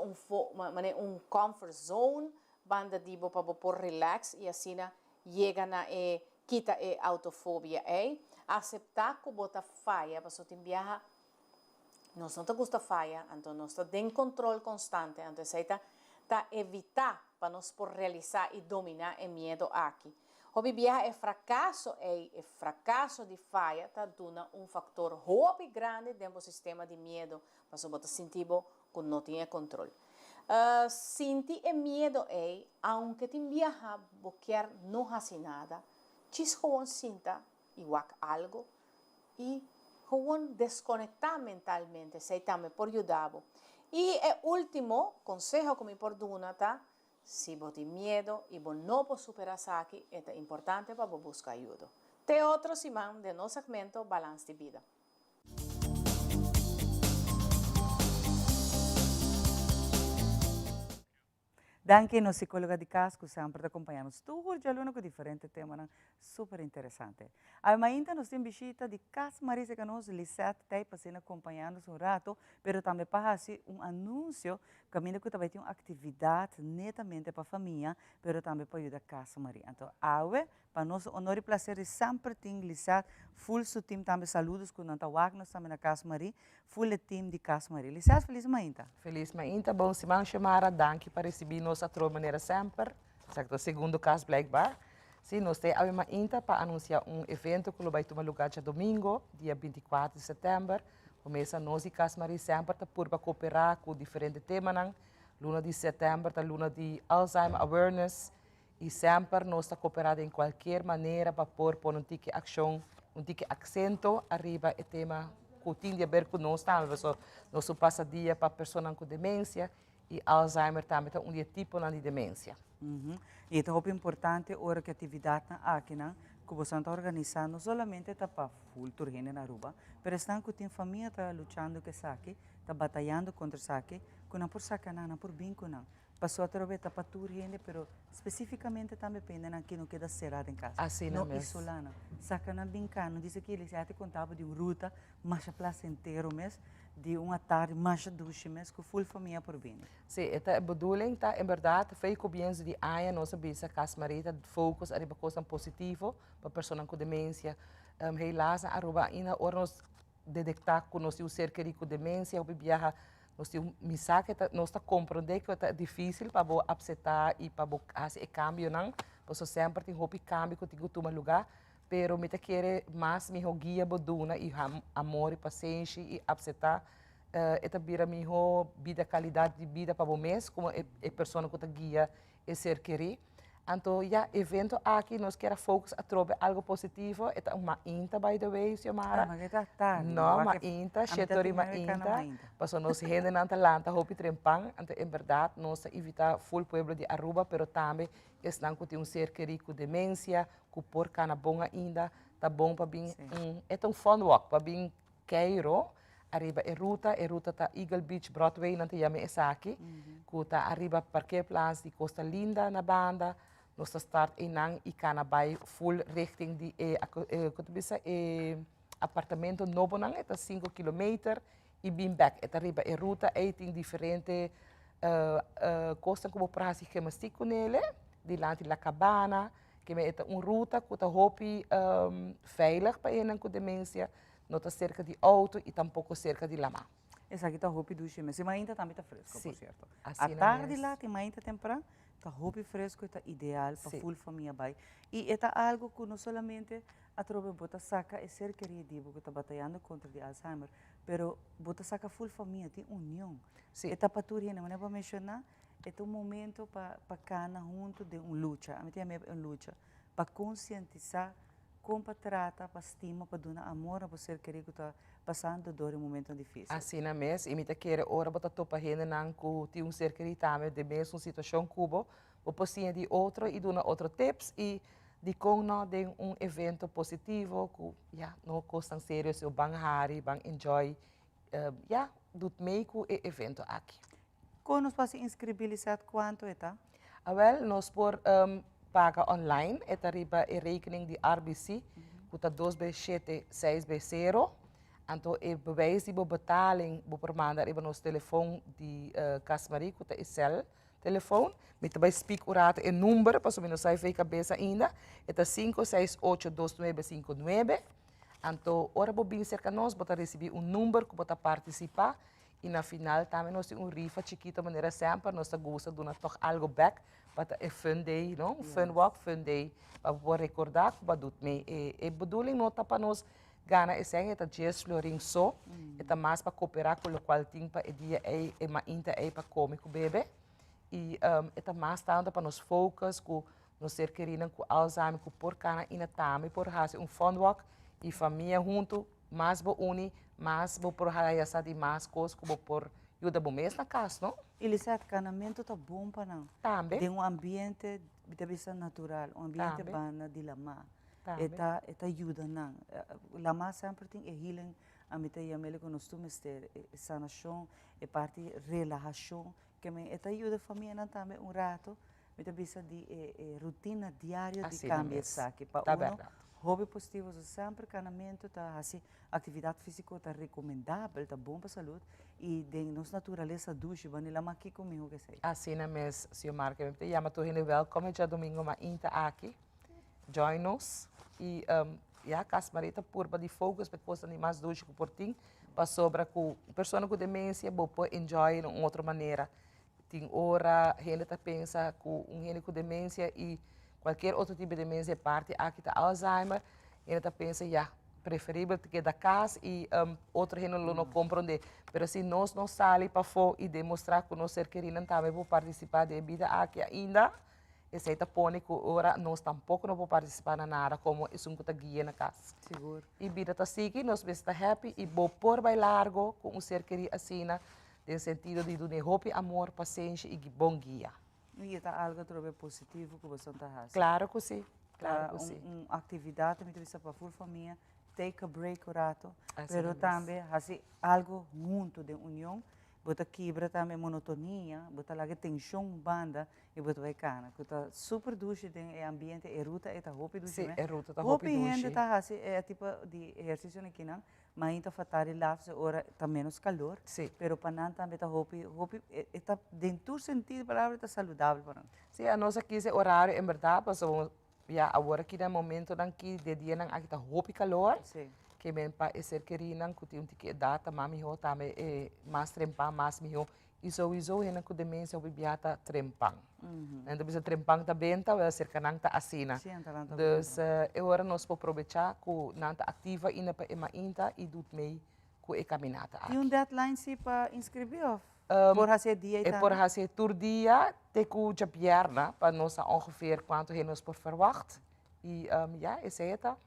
comfort zone, banda de para por relax e assim chega na quita a autofobia aceitar que bota falha, para tem viaja nós não gosta falha, então nós tem controle constante, então isso tá evitar para nós por realizar e dominar o medo aqui. O viaja é fracasso de falha tá dando fator muito grande dentro do sistema de medo, para você sentir que não tem controle. Sentir o medo aunque tem viaja, quer não fazer nada, gewoon sinta igual algo e gewoon desconectar mentalmente, sei também por ajudar. E o último consejo que me por dar, tá? Se você tem medo e você não pode superar isso aqui, é importante para buscar ajuda. Tem outro simão de nosso segmento Balance de Vida. Danke no psicóloga de casa que sempre acompanhamos tudo de aluno com diferente tema super interessante. Ainda nós temos visita de Casa Marisa que nós Lisette tem passando acompanhando um rato, pero também para fazer anúncio caminho que também tem uma atividade netamente para a família, pero também para ajudar a Casa Maria. Então, para nós honor e prazer sempre tem Lisette full seu time também saludos que não está nós também na Casa Maria, full team de Casa Maria. Lisette, feliz mainta. Feliz mainta, bom semana chamara, danke para receber nós a troca maneira sempre, certo? Segundo caso blijkbaar. Sim, nós temos a mainta para anunciar evento que vai tomar lugar dia domingo, dia 24 de setembro. Começa nós e Casa Maria sempre para cooperar com diferentes temas. Luna de setembro, a luna de Alzheimer Awareness. E sempre nós estamos cooperando em qualquer maneira para pôr um tique ação tique acento arriba e tema que tem a ver com nós também, nós passa dia para pessoas com demência e Alzheimer também é um tipo de demência. E é muito importante hora que a atividade aqui, que você está organizando, não somente para full turgene na Aruba, mas estão com a família está lutando com saque, está batalhando contra saque, que não por saque não por binco não. Passou a trovar para turgene, mas especificamente também depende que não queda cerrado em casa. Assim não mesmo. isolando. Saca na bincano, diz que ele já te contava de uma ruta, mais a plaça inteira mesmo, de uma tarde, mais a ducha mesmo, com full família por bem. Sim, esta é a bedoeling, tá? Em verdade, foi comienzo de ano, nós bisa Casmarita, focus, arriba coisa positivo para pessoas com demência. Helaas, Aruba, ainda hora nós detectar que nós temos ser querido com demência, ou viajar, nós temos misaque, nós está compreender que é difícil para você aceitar e para você fazer cambio, não? Você sempre tem roupa cambio que tem que tomar lugar, pero me quer mais me guia boduna e amor e paciência e aceitar esta vira minha vida qualidade de vida para você como é pessoa que te guia e ser querido. Então, evento aqui nós queremos focus a trocar algo positivo. É uma inta, by the way, Xiomara. Não, uma inta, chetori uma inta. Passou nós rende na Atalanta, hopi trempang. Então, em verdade, nós evita full pueblo de Aruba, pero também estão com um ser querido com demência, com por cana bonga ainda, tá bom para bem. É um fun walk para bem Cairo. Arriba e ruta tá Eagle Beach Broadway, não tem essa aqui. Que tá arriba parqueplaats de Costa Linda na banda. Nós start em Nang e Canabay full richting de apartamento novo Nang, é 5 km e bem back. É arriba e ruta e tem diferente coisas como para se chemastic com ele, de lá de La Cabana, que é uma ruta que tá hopi veilig para ele com demência, não está cerca de auto e tampouco cerca de lama. Essa aqui está hopi duche, mas ainda também está fresco, por certo. Assim A tarde lá tem ainda temprano. Está hopi fresco, está ideal para full família vai. E é algo que não somente a tropa bota saca é ser querido, que está batalhando contra o Alzheimer, pero bota saca full família tem união. Sim. Está para tudo, não é para mencionar, é um momento para cana junto de uma luta, a mim tem uma luta para conscientizar como para tratar, para estima, para dar amor para ser querido que está passando dor em um momento difícil. Assim na mes, e me te quer ora botar topa renda não que um ser querido também de mesma situação cubo, o possível de outro e dar outro tips e de como de evento positivo que não custa sério se o bang hari, bang enjoy, do meio com o evento aqui. Como nós podemos inscrever quanto é tá? Well, nós por paga online, é arriba a rekening de RBC, que está 2B76B0. Então, o bewijs die we betaling, we per maand hebben ons telefoon die Casmarie, que é cel telefoon. Met bij speak urate en nummer, pas o menos sai fei cabeça ainda. É 5682959. Então, ora bo bem cerca nós, bota receber número que bota participar. E na final também nós temos rifa chiquita maneira sempre, nós gosta de toch algo back, para é fun day, não? Fun walk, fun day, para recordar que badut me. E bedoeling nota para nós Gana é sem esta dias floring só, esta mais para cooperar com o qual tem para dia é uma inta é para comer com o bebê e esta mais tanto para nos focus com nos ser querido com Alzheimer com por cana e na também por fazer fun walk e família junto mais bo uni mais bo por fazer essa de mais coisas como por ajuda bom mês na casa, não? Ele sabe que canamento tá bom para não. Também. De ambiente de vida natural, ambiente bana de lama. Eta ajuda não. Lama sempre tem healing, a mita yamele com nós temos ter sanação, é parte relaxação, que me eta ajuda a família também rato, mita bisa de rotina diária de cambio saque para hobby positivo sempre canamento tá assim atividade física tá recomendável tá bom para a saúde e de nossa natureza duche vanilla aqui comigo que sei assim na mes senhor Marco me chama tu rene welcome já domingo ma inta aqui join us e Casmarita purba de focus para coisa mais duche com portim para sobra com pessoa com demência vou enjoy de outra maneira tem hora gente tá pensa com gente com demência e qualquer outro tipo de demência parte aqui está Alzheimer, ele está pensando, preferível que da casa e outro gente não compreende. Mas se nós não saímos para fora e demonstrar que nós ser queridos também vou participar da vida aqui ainda, Esse tá pone que ora nós tampouco não vamos participar na nada como isso que tá guia na casa. Seguro. E vida tá seguir, nós vamos estar happy e vou por vai largo com um ser querido assim, no sentido de dar hope, amor, paciência e bom guia. E é algo também positivo que você está fazendo. Claro que sim. Claro que sim. Uma atividade que você para a família, take a break o rato, Assim mas também fazer algo junto de união, bota quebra também monotonia, bota lá tensão banda e bota vai cana, que tá super duche de ambiente e ruta e tá hope duche. Sim, é ruta tá hope hope duche. gente tá assim é tipo de exercício aqui não, mas ainda fatari lá ora tá menos calor. Sim. Pero para não também tá hope está dentro do sentido da palavra tá saudável para nós. Sim, a nossa aqui esse horário em verdade, passou agora aqui no momento que de dia nang aqui tá hope calor. Sim. Que men pa ser querinan que tem que data mami ho tame mais trempang mais miho iso hena ku demência o bibiata trempang. Então bisa trempang ta benta ou ser canang ta asina. Dus agora nós po aproveitar ku nanta ativa ina pa ema inta e dut mei ku e caminata. E deadline se para inscrever? Por fazer dia e por fazer tour dia te ku japierna para nós ongeveer quanto he nós por verwacht. E ja, esse é tá.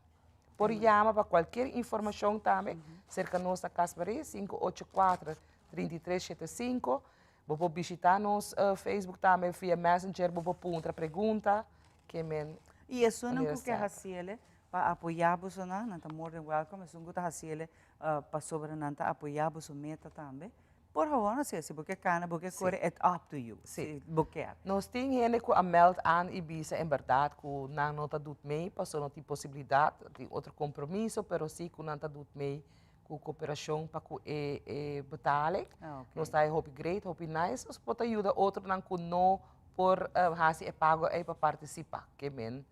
Por llama para qualquer informação também, cerca de nossa casa 584-3375. Você visitar nos Facebook também via Messenger, você pode pergunta que men. E isso não que fazer para apoiar você não, não more than welcome. Isso não que fazer para sobre não apoiar você meta também. Por favor, não sei se você quer, porque é up to you. Sim. Nós temos gente que meld aan Ibiza, em verdade, que não nota doet mee, passou não tem possibilidade, tem outro compromisso, mas sim que não está doet mee, com cooperação para que betalen. Nós está hope great, hope nice, nós pode ajudar outro não que não por fazer pago para participar, que men,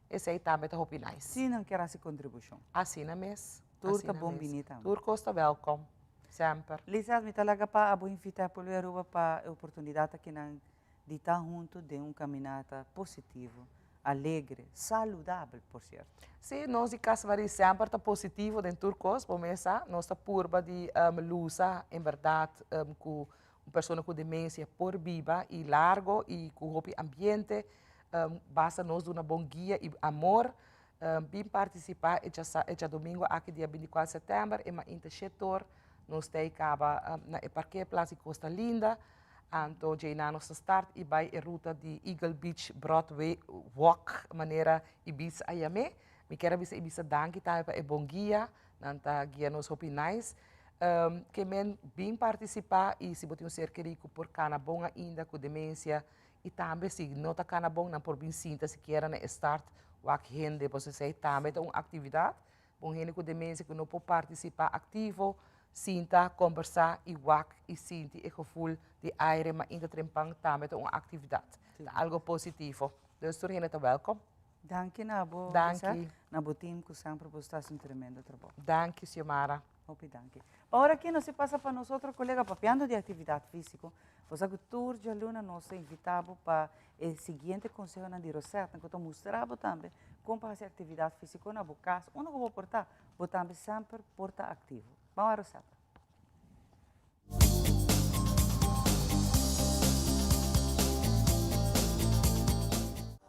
esse aí também está hope nice. Sim, não quer essa contribuição. Assim na mes. Tour está bom bonita. Tour costa welcome. Sempre. Lisa, me talaga pa abo invitar por Aruba para a oportunidade aqui de estar junto de caminhada positivo, alegre, saudável, por certo. Sim, nós de casa sempre está positivo dentro do curso, começa nossa curva de lusa, em verdade, com uma pessoa com demência por viva e largo e com o ambiente, basta nós uma bom guia e amor. Bem participar, é domingo aqui dia 24 de setembro, é uma intersetor. Nós temos na parqueplaats Costa Linda, então já na nossa start e vai a ruta de Eagle Beach Broadway Walk, maneira Ibiza ayame. Me quero ver Ibiza danke tá para bom guia, nanta guia nos hope nice. Que men bem participar e se botar ser querido por cana bom ainda com demência e também se nota cana bom não por bem sinta se quer na start walk gente você sei também uma atividade bom gente com demência que não pode participar ativo. Sinta, conversar e wak e sinta e gevoel de aire, maar in de trempang met een activiteit. Algo positivo. Dus toen je welkom. Dank je, Nabo. Dank je. Nabo team, que sempre você um tremendo trabalho. Dank je, Xiomara. Opi, dank je. Agora aqui nós passa para nós outro colega papiando de atividade física. Você que tour de aluna nós invitamos para o seguinte conselho na Diroseta, que eu mostrava também como fazer atividade física na boca. Onde eu vou portar? Vou também sempre portar ativo. Vamos à Roseta.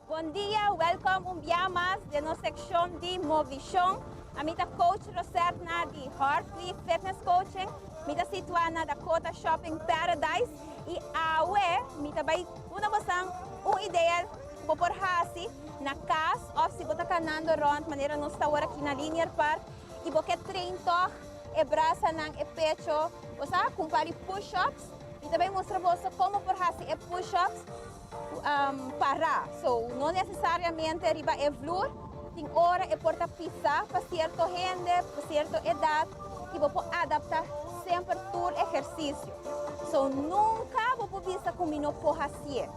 Bom dia, welcome um dia mais de nossa secção de Movision. A minha coach Rosetta de Heartfree Fitness Coaching. Minha situada na Dakota Shopping Paradise e a minha vai uma ideia para por hasi na casa ou se você caminhando around maneira nós está aqui na Linear Park e você treina e braça e pecho, você compare push-ups e também mostra você como por fazer push-ups para. So, não necessariamente riba é flor, tem hora e porta pizza para certa gente, para certa idade e você adaptar sempre todo exercício. So, nunca você vista como não pode fazer.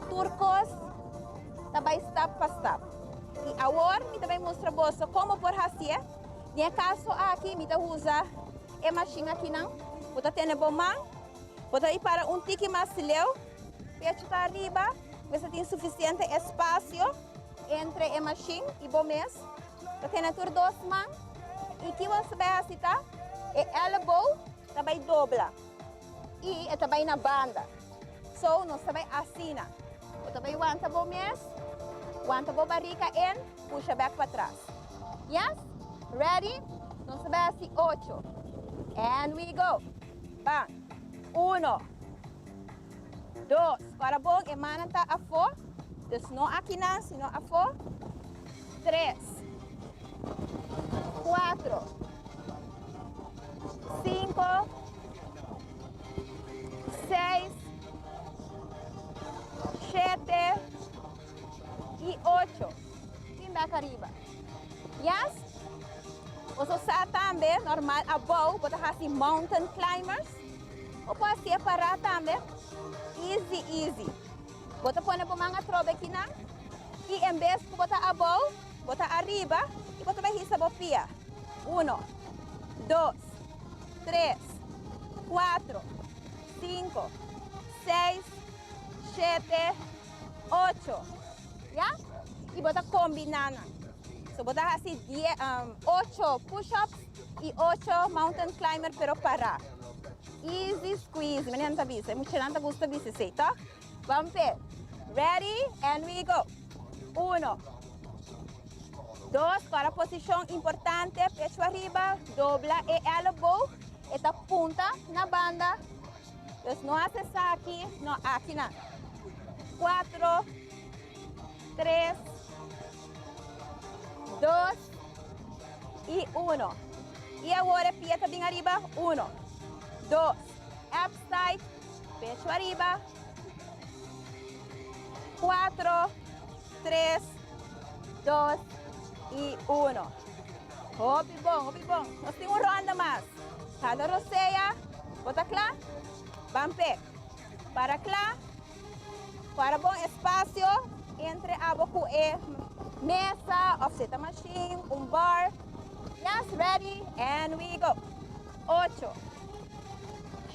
Turcos, também step para step. E agora, eu também mostra você como pode fazer. Nesse caso aqui, eu usa a máquina aqui não. Você tem a bomba, você ir para tique mais leu, pecho para arriba, você tem suficiente espaço entre a máquina e bomês. Você tem a duas mãos e que você vai fazer é elbow, também dobla e também na banda. So, nós também assina. Você vai aguentar bomês. Aguanta a barriga en, puxa back para atrás. Yes? Ready? Nos sabe así 8. And we go. Bang. 1. 2. Para bom, emana tá a 4. Dus não aqui não, sino a 4. 3. 4. 5. 6. 7. E 8. Vem back arriba. Yes? Você sabe também, normal, a bow, bota assim, mountain climbers. Ou pode separar também. Easy, easy. Bota põe para mga trobe aqui na. E em vez de botar a bow, bota arriba e bota vai hisa bopia. 1, 2, 3, 4, 5, 6, 7, 8. Ya? E bota combinando. So, bota así 8 push-ups y 8 mountain climber, pero para. Easy squeeze. Me encanta bici. Mucha gente gusta bici, ¿sí? Vamos a ver. Ready? And we go. 1. 2. Para posición importante. Pecho arriba. Dobla el elbow. Esta punta na banda. Entonces, no haces aquí. No, aquí no. 4. 3. 2 y 1. Y ahora pieta bien arriba. 1, 2, upside, pecho arriba. 4, 3, 2 y 1. Hopi bom. Nos tenemos una ronda más. Cada rosella. Bota claro. Vampe. Para claro. Para bom espacio entre abajo e mesa, offset machine, un bar. Yes, ready, and we go. 8,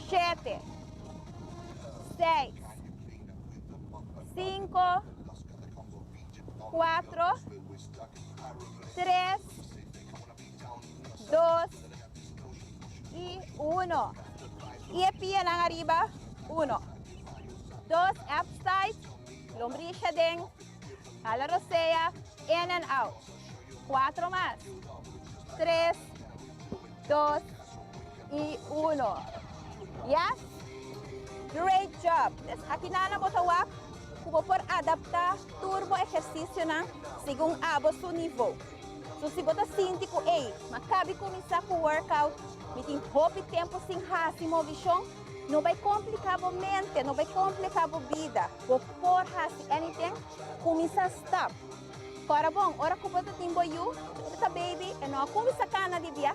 7, 6, 5, 4, 3, 2 y 1. Y el pie en arriba. 1, 2, upside, lombricha den. A la rosella, in and out. 4 más. 3, 2 y 1. Yes? Great job. Aquí na botawak, kubo por adaptar turbo ejercicio na según abo su nível. So si bota sinti ko, makabi começar com workout, meeting hopi tempo sin hasi movision, não vai complicar a mente, não vai complicar a vida. Vou por hasi anything, começa stop. Para bom, ora que bota timbo you, esta baby, e não começa cana de dia,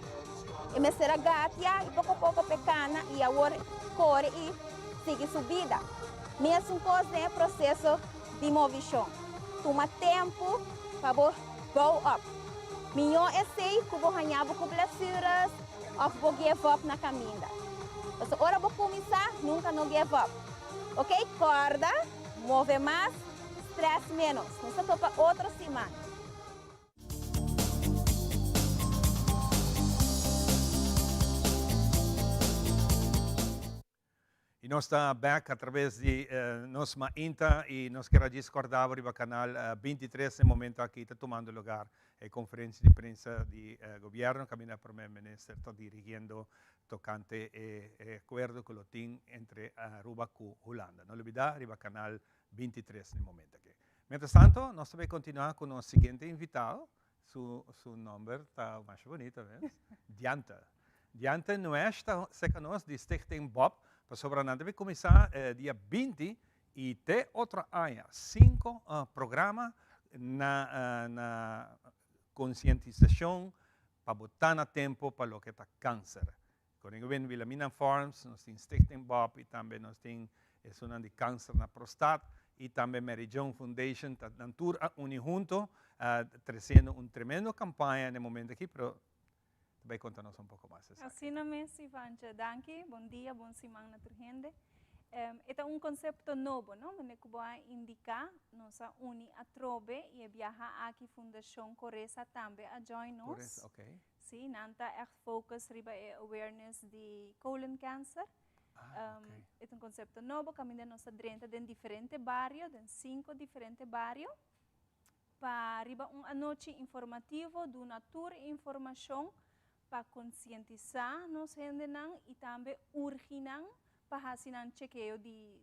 e me será gatia, e pouco pecana, e agora corre e sigue subida. Mesmo coisa é processo de movição. Toma tempo para go up. Melhor é sei que vou ganhar com blessuras, ou vou give up na caminhada. Então, ora vou começar, nunca não give up. Ok? Corda, move mais, stress menos. Não se topa outra semana. E nós estamos back através de nossa Inta e nós queremos discordar sobre o canal 23 no momento aqui está tomando lugar a conferência de prensa do governo que o primeiro-ministro está dirigindo tocante o acordo que lo tem entre Aruba e Holanda. Não olvidar o canal 23 no momento aqui. Mientras tanto, nós vamos continuar com o seguinte invitado. Su nome está mais bonito, ¿ves? Dianta. Dianta não é conosco de Stichting Bob. Sobre nada, vai começar dia 20 e tem outra área, 5 programas na conscientização para botar na tempo para o que está câncer. Quando eu venho Wilhelmina Farms, nós temos Stichting Bob e também nós temos de câncer na próstata e também Mary John Foundation, está unindo junto, trazendo uma tremenda campanha no momento aqui, mas vai contar-nos pouco mais. Assim mesmo, Ivanja, danke, bom dia, bom semana a gente. Este é conceito novo, não? Onde eu vou indicar nossa uni a trobe e viajar aqui Fundação Coresa também a join nos. Coresa, ok. Sim, nanta é focus riba é awareness de colon cancer. Okay. Este é conceito novo, kami din nossa drenta den diferente barrio, den 5 diferente barrio. para riba anoche informativo, de una tour informação para conscientizar nos gente e também urginan para fazer um chequeio de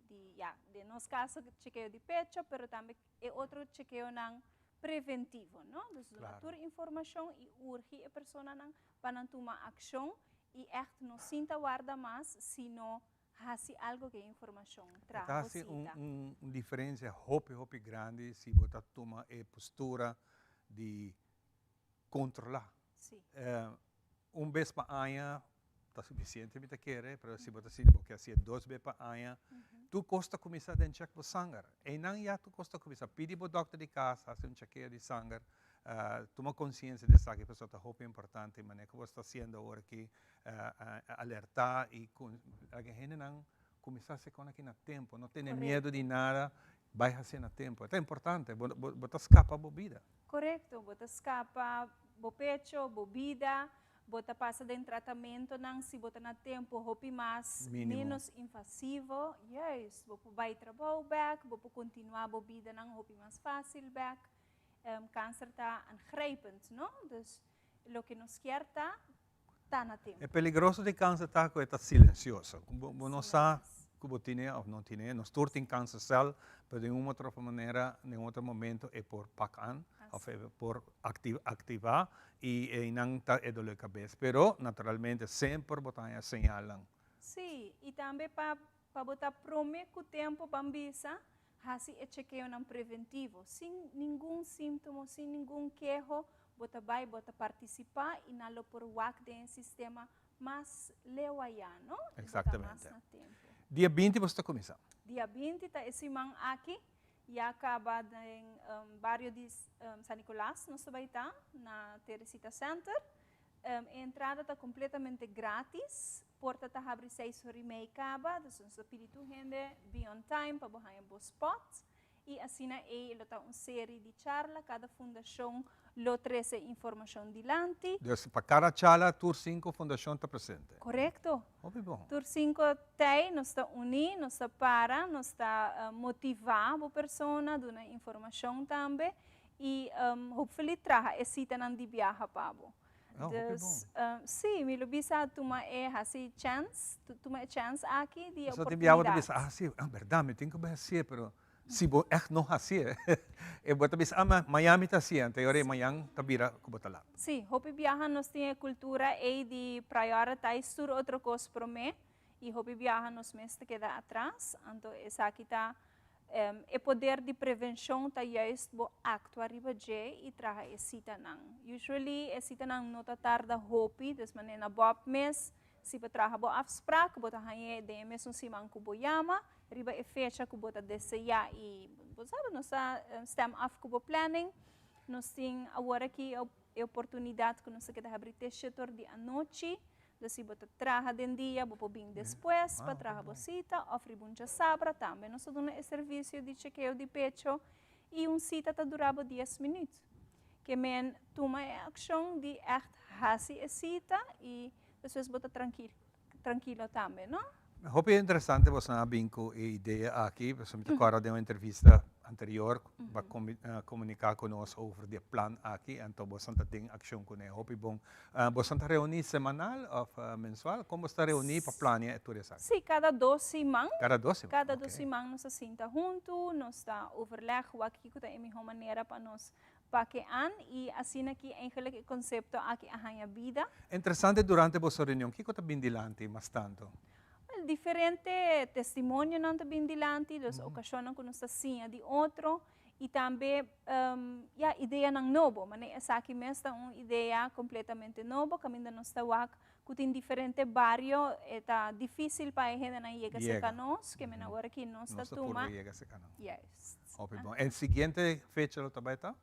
nos caso chequeio de pecho, pero também é outro chequeio não preventivo, não? Então, claro. Tour informação e urge a pessoa não para tomar ação e echt não sinta guarda mais, sino fazer algo que é informação traz. Tá uma diferença hope grande se você toma a postura de controlar. Sim. Vez para ano está suficiente, me quer, mas se você quer fazer 2 vezes para ano, tu costa começar a check o sangue. E não já tu costa começar a pedir para o doutor de casa, fazer chequeio de sangue, toma consciência de que a pessoa está muito importante, mas que você está fazendo agora aqui, alertar e a gente não começar a se conectar no tempo, não ter medo de nada, vai fazer no tempo. É importante, você escapa a bebida. Correto, você escapa o pecho, bebida, você passa de tratamento, não se você na tempo, hopi mais, menos invasivo, yes, você vai trabalhar back, você continuar a bebida, não hopi mais fácil back. Câncer está aangrijpend, não? Dus, o que nos quer está na tempo. É perigoso de câncer está silencioso. Não sabe que você tem ou não tem. Nós todos temos câncer cell, mas de uma outra maneira, em outro momento, é por pacan, ou por ativar e não está dor de cabeça. Pero, naturalmente, sempre você señalan. Sim, e também para botar prometer que o tempo bambisa, assim é chequeio não preventivo, sem nenhum síntoma, sem nenhum queijo, você vai participar e não por WAC de sistema mais leuaiano. Exatamente. Dia 20 você está começando. Dia 20 está esse man aqui e acaba em barrio de San Nicolás, nós vai estar na Teresita Center. A entrada está completamente grátis. Porta está abre 6h30 acaba, então nós pedimos gente be on time para borrar em bons spots. E assim ele está uma série de charla, cada fundação lo traz informação dilante. Então, para cada charla, Tour 5 Fundação está presente. Correto. Bom. Tour 5 tem, nós está unir, nós está para, nós está motivar a pessoa, dando informação também. E, hopefully, traga esse cita de viagem para você. Sim, me bisa tuma assim chance aqui de oportunidades. Sim, é verdade, me tenho que fazer, mas se você não fazer, é você bisa, Miami está assim, então agora Miami está vira como está lá. Sim, hopi viaja nós tem cultura e de priorizar outra coisa para mim, e hopi viaja nós mesmo queda atrás, então essa aqui está o poder de prevenção está juist actuar riba e traga esse não. Usually esse não está tarda hopi, dus mané na bob mes, se você traga boa afspraak, você hanya de mes um simang kubo yama, riba e fecha kubo ta deseja e você sabe nós stem af kubo planning, nós tem agora aqui a oportunidade que nós queda abrir setor de anoche. Se você traga de dia, você pode vir depois para traga cita, oferecer buncha sabra também. Nós temos um serviço de chequeio de pecho e cita está durava 10 minutos. Que men toma a ação de echt fazer a cita e depois você tranquilo também, não? É interessante você abrir com a ideia aqui, porque me recordo de uma entrevista anterior para comunicar conosco sobre o plano aqui, então você tem ação com ele. Hope bom. Você está reunido semanal ou mensual? Como está reunido para planear tudo isso? Sim, cada 2 semanas. Cada 2 semanas? Cada 2 semanas nós estamos juntos, nós estamos overleggen aqui com a melhor maneira para nós paquear e assim aqui eigenlijk o conceito aqui a vida. Interessante durante a vossa reunião, o que está bem dilante mais tanto? Diferente testemunho não está bem dilante, das ocasiões que nós assim de outro e também a ideia não novo, mas essa aqui mesmo é uma ideia completamente nova, que ainda não está lá, que tem diferente barrio, é difícil para a gente não chegar a nós, que agora aqui nós está toma. Yes. El seguinte fecha lo também está?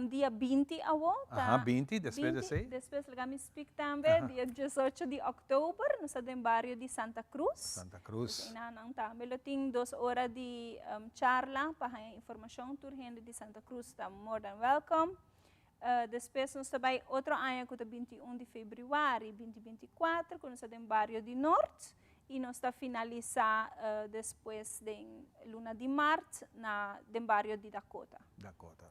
Dia 20 agora. 20, depois de 6? Depois vamos speak também, dia 18 de outubro, nós estamos no bairro de Santa Cruz. Santa Cruz. Também tem 2 horas de charla para informação, tour gente de Santa Cruz está more than welcome. Depois nós estamos outro ano, que é 21 de fevereiro de 2024, que nós estamos no bairro de Norte. e nós está finalizar depois de luna de março na dem barrio de Dakota. Dakota.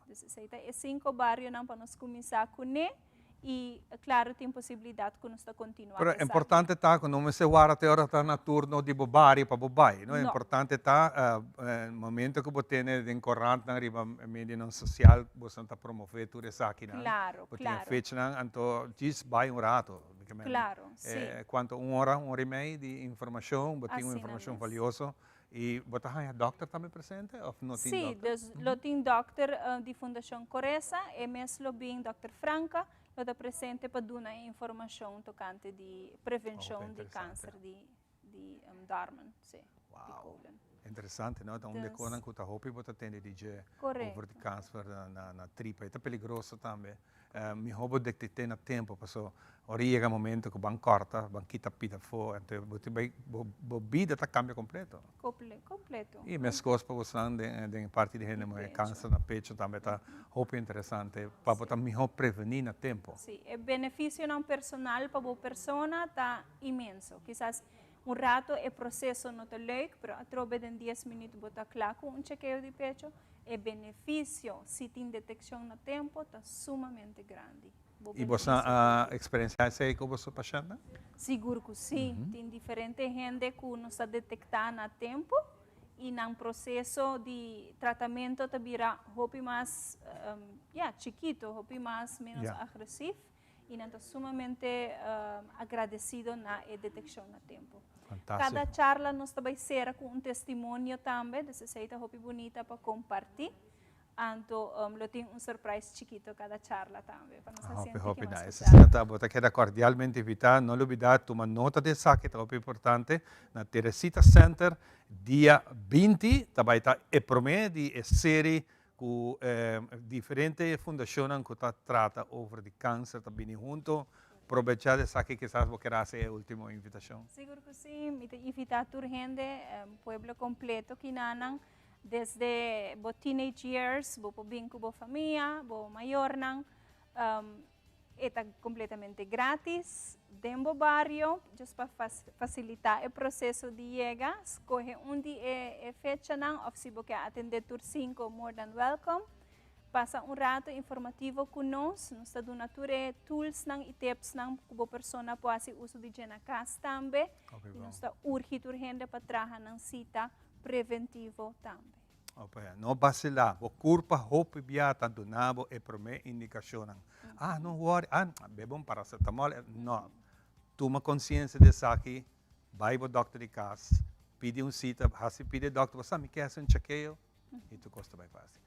5 barrios para nós começar com ele e claro tem possibilidade que nós está continuar. Però è importante ta quando non si guarda te ora sta na turno di bobari pa bobai, no? È importante ta il momento che botene den corrant na riba media non social bo santa promuovere tu resaki na. Claro, claro. Fece na anto gis bai un rato. Claro, sì. Quanto un'ora e meia di informazione, botinho informazione valiosa. E você tem doctor também presente ou não tem doctor? Sim, dus lo tem doctor di Fundação Coresa e mesmo bem Dr. Franca lo da presente para dar informação tocante di prevenção di câncer di darmen, sì, wow. Di colon. Interessante, no? Da onde conan que hopi bota tende di over di câncer na tripa, é perigoso também. Mi hobo detecte na tempo, passo origa momento que ban corta, ban kita pita fo, então boti bai bobida ta cambia completo. Completo. E minhas coisas para você de parte de gente mas câncer na pecho também tá hopi interessante, para botar mi hobo prevenir na tempo. Sim, o benefício não personal para a persona tá imenso. Quizás rato é processo não tá leuk, mas através de 10 minutos botar claro com chequeio de pecho. O benefício, se tem detecção no tempo, está sumamente grande. E você experienciar com o seu paciente? Seguro que sim. Tem diferente gente que não está detectando a tempo e no processo de tratamento está vira hopi mais chiquito, hopi mais menos agressivo e não está sumamente agradecido na detecção no tempo. Fantástico. Cada charla nós também será com testemunho também, dessa seita hopi bonita para compartilhar. Então, eu tenho surprise chiquito cada charla também, para nós sentir hopi mais nice. Senhora, você queda cordialmente invitada, não olvidar tomar nota dessa que é muito importante, na Teresita Center, dia 20, também está e promete a série com diferentes fundações que trata sobre câncer, também junto. Aprovechar essa que quizás vos querás hacer a última invitación. Seguro que sí, invitar a gente, pueblo completo que nanan desde bo teenage years, bo binco bo familia, bo mayor nan, está completamente gratis, dentro do barrio, just para facilitar o processo de llegar, escoge dia fecha nan, ou se você atender tur 5, more than welcome. Passa rato informativo conosco, nós estamos dando tools e tips que a pessoa pode usar de na casa também. E nós estamos urgente para trabalhar na cita preventivo também. Não vacilar, o corpo hope biata do nabo e prome indicação. Não worry, bebam paracetamol. Não. Toma consciência dessa aqui, vai ao doctor de casa, pede cita, se pede doctor, você me quer um chequeio? E tu costa vai fazer.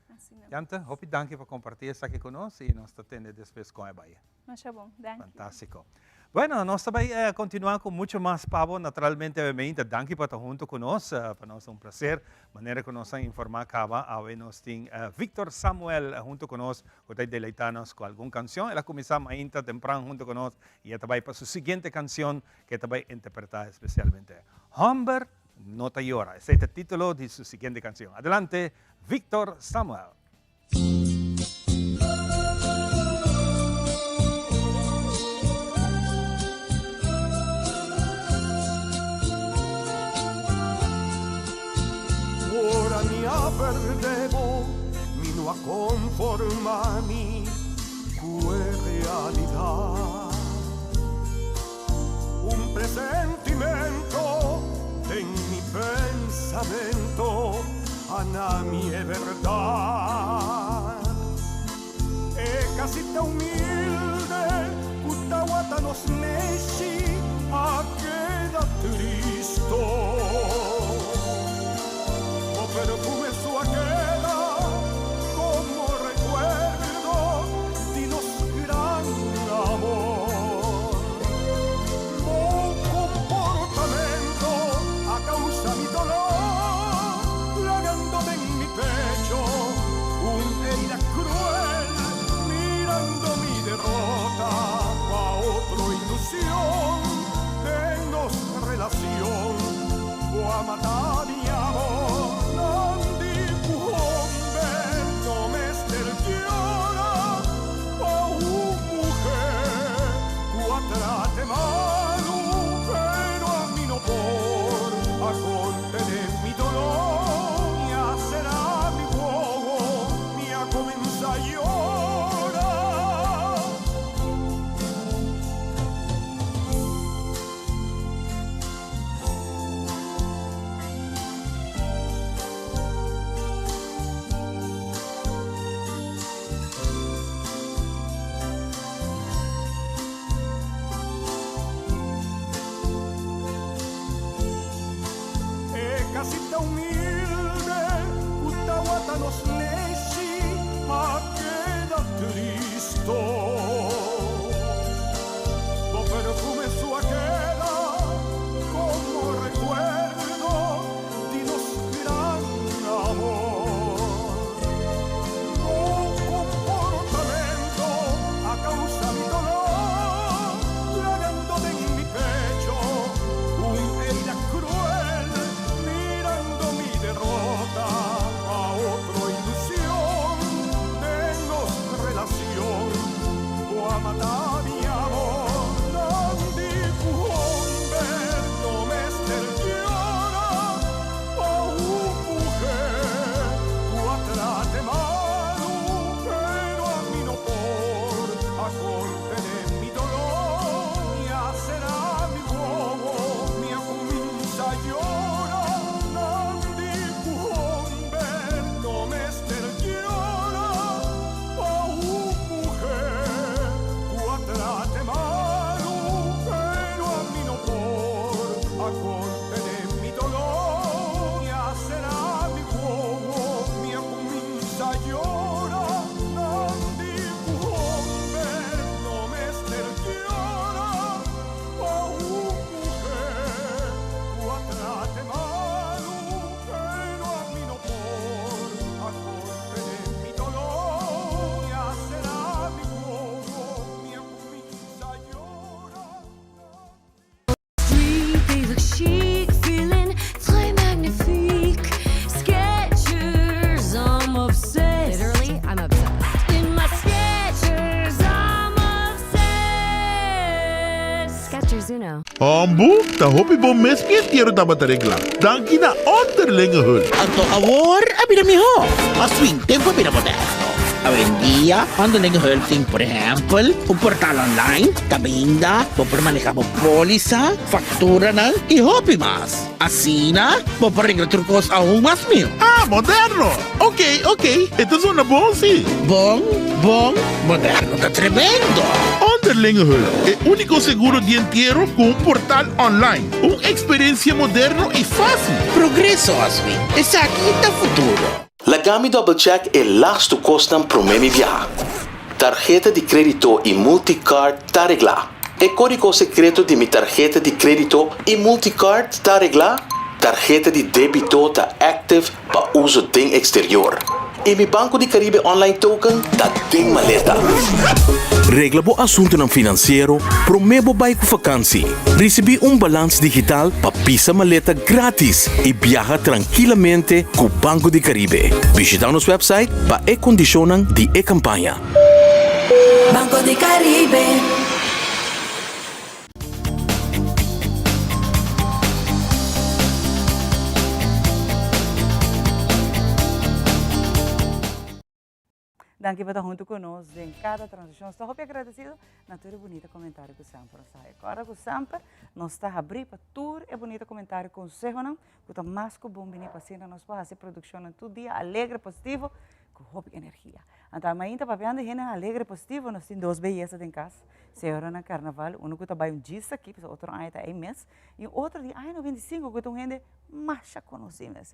Janta, hopi danke por compartir isso aqui conosco e nós atendemos depois com a Bahia. Muito bom, danke. Fantástico. Bueno, nós também continuamos com muito mais papo, naturalmente, obviamente, danke por estar junto conosco, para nós é um prazer, maneira que nós informar acaba, hoje nós temos Victor Samuel junto conosco, que vai deleitar-nos com alguma canção, ela começou ainda temprano junto conosco, e ela vai para sua seguinte canção, que ela vai interpretar especialmente. Humber no te llora. Ese es el título de su siguiente canción. Adelante, Victor Samuel. Ora mi perdevo, mi no conformami, cue realidad. Un presentimento en mi pensamento, a mi verdad. E casita humilde, cutawata nos neshi, a queda tristo. O perfume sua queda, como recuerdo de los gran amor. Un comportamento a causa mi dolor, lagándome en mi pecho, una herida cruel, mirando mi derrota, pa' otra ilusión de nuestra relación, o a matar mi amor, non di hombre, no me esterquiora, pa' una mujer, cuatrate mano, pero a mí no puedo. Esther Zuno. Ambo, ta hopi bom mes piestiero tama regla. Danki na onderlinge hul. Anto awor, abira mi ho. Aswing tempo abira moderno. Hoy en día, underlinge hul ting, por ejemplo, un portal online, tabinda, por manejar póliza, factura na, y hopi más. Así na, por arreglar trucos aún más mío. Ah, moderno. Ok. Esto suena bom, sí. Bom, moderno, está tremendo. Underlinge hul, el único seguro dientiero con un portal online. Una experiencia moderno y fácil. Progreso, Aswing. Es aquí el futuro. La Gami Double Check é lasto costam promemi via. Tarjeta de crédito e multicard tá regla. É código secreto de minha tarjeta de crédito e multicard tá regla. Tarjeta de débito tá active para uso em exterior. E mi Banco de Caribe Online Token tá tem maleta. Regla bo assunto ng financeiro, promebo bay ko vakansie. Recebi balance digital pa pisa maleta gratis e viaja tranquilamente com Banco de Caribe. Visita nosso website pa e-condicionan di e-campanya. Banco de Caribe. Danke por estar junto conosco em cada transição. Estou muito agradecido na tua bonita comentário que sempre nos sai. Agora que sempre nós está abrindo para tour e bonito comentário com o Sehonan, que está mais que bom vir para cima, nós vamos fazer produção em todo dia, alegre, positivo, com muita energia. Então, amanhã está para gente alegre, positivo, nós temos duas belezas em casa. Senhora na carnaval, um que está bem dia aqui, outro ano está aí mês, e outro dia, ano 25, que está gente marcha conhecemos.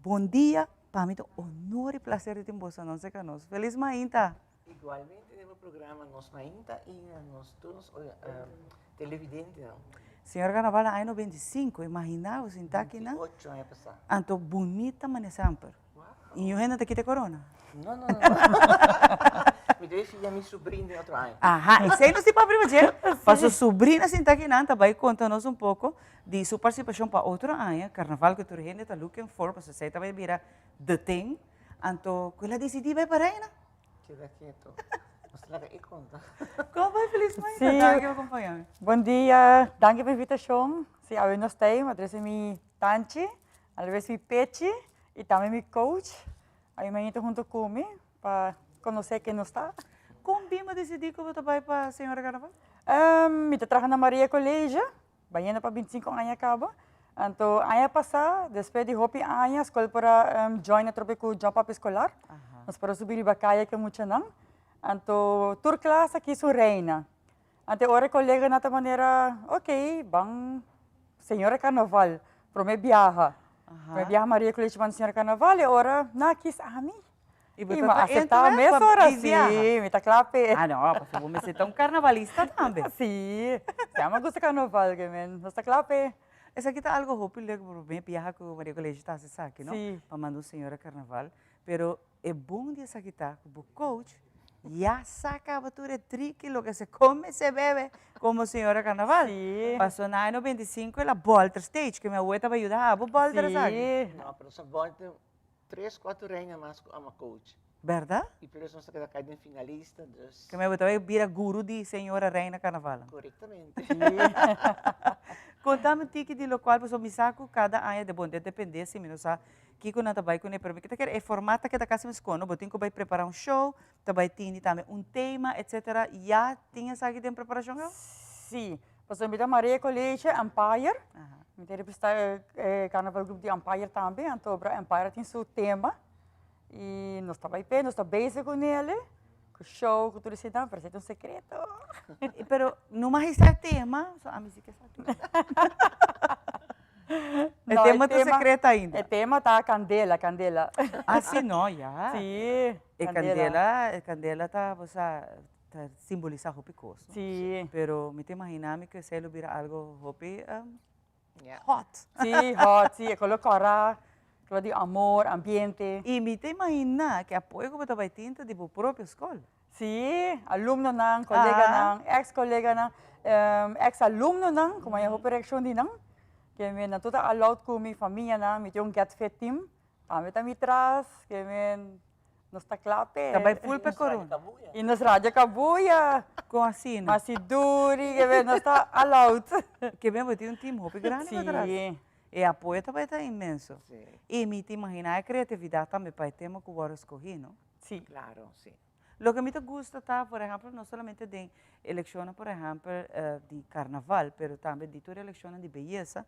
Bom dia. Para mim, é um honor e prazer de ter você não sei conosco. Feliz Mainta! Igualmente, no programa Nos Mainta e nós todos televidentes. Senhor Carnaval, ano 25, imagina, você está aqui, não? 28 anos passado. Então, bonita, mas sempre. E eu ainda aqui de corona? Não. Me dei filha minha sobrinha de outro ano. Aham, isso aí não se pode primeiro. Para sua sobrinha, assim, está aqui, não, vai contar-nos de sua participação para outro ano, Carnaval, que tu gente está looking for, para você também virar the thing. Então, qual é a decisão vai para aí, não? Queda quieto. Você larga e conta. Como vai, Feliz Mãe? Sim. Danke, acompanhar. Bom dia, danke pela invitação. Sim, eu não estou, mas eu minha tante, às vezes minha peixe e também minha coach. Aí eu estou junto comigo para conhecer quem não está. Como bem decidir que você vai para a Senhora Carnaval? Eu estou trabalhando na Maria Colégio, banhando para 25 anos acaba. Então, ano passado, depois de hopi anos, a escola para join a tropico job up escolar. Nós para subir a bacaia que muito não. Então, tur classe aqui sou reina. Então, ora colega na maneira, ok, bom, Senhora Carnaval, para me viajar. Para viajar Maria Colégio para Senhora Carnaval, e ora na quis ami. E você aceitar a mesma hora, sim, me está claro. Ah, não, porque você me senta carnavalista também. Sim, chama gosta carnaval, que men, não está claro. Essa aqui está algo hopi, por bem viajar com Maria Colégio está se saque, não? Sim. Para mandar Senhora Carnaval, pero é bom de essa aqui tá, o coach já saca a batura trique, lo que se come, se bebe, como Senhora Carnaval. Sim. Passou na ano 25 ela volta stage, que minha abuela vai ajudar a volta, sabe? Não, pero essa volta 3-4 reinas mais como coach. Verdade? E por isso nós estamos cada finalista. Dos... Que minha abuela vai virar guru de Senhora Reina Carnaval. Corretamente. Contame tiki de lo qual você me saco cada ano de bom de depender se me não sabe que quando tá vai com ele para mim que tá quer é formato que tá casa me escono, botinho que vai preparar show, tá vai ter também tema, etc. Já tinha sabe de preparação não? Sim. Você me dá Maria Colégio Empire. Me tem representar Carnaval Group de Empire também, então para Empire tem seu tema e nós tá vai nós tá basic com ele. Com show, com tudo isso, não, parece um segredo. Pero não mais é tema, só a música é Não, tema do secreto ainda. O tema tá candela. Ah, sim, não, já. Sim, candela tá, você simboliza o picoso. Sim. Pero me te imaginame que se ele vira algo hopi hot. Sim, hot, sim, colocar aquilo de amor, ambiente. E me te imagina que apoio que você vai ter de sua própria escola. Sim, aluno nang, colega nang, ex-colega nang, ex-aluno nang, como é a operação de nang. Que me na toda allowed com minha família nang, me tem get fit team. Kami tami tras, que me Nós está clape. Também full pe corona. E nós rádio cabuia. Com assim, né? Mas se duri, que nós está allowed. Que bem, eu tenho um time hopi grande para trás. Sim. E apoio também está imenso. E me te imaginar a criatividade também para o tema que eu escolhi, não? Sim. Claro, sim. Lo que me gusta está, por ejemplo, no solamente de elecciones, por ejemplo, de carnaval, pero también de todas elecciones de belleza,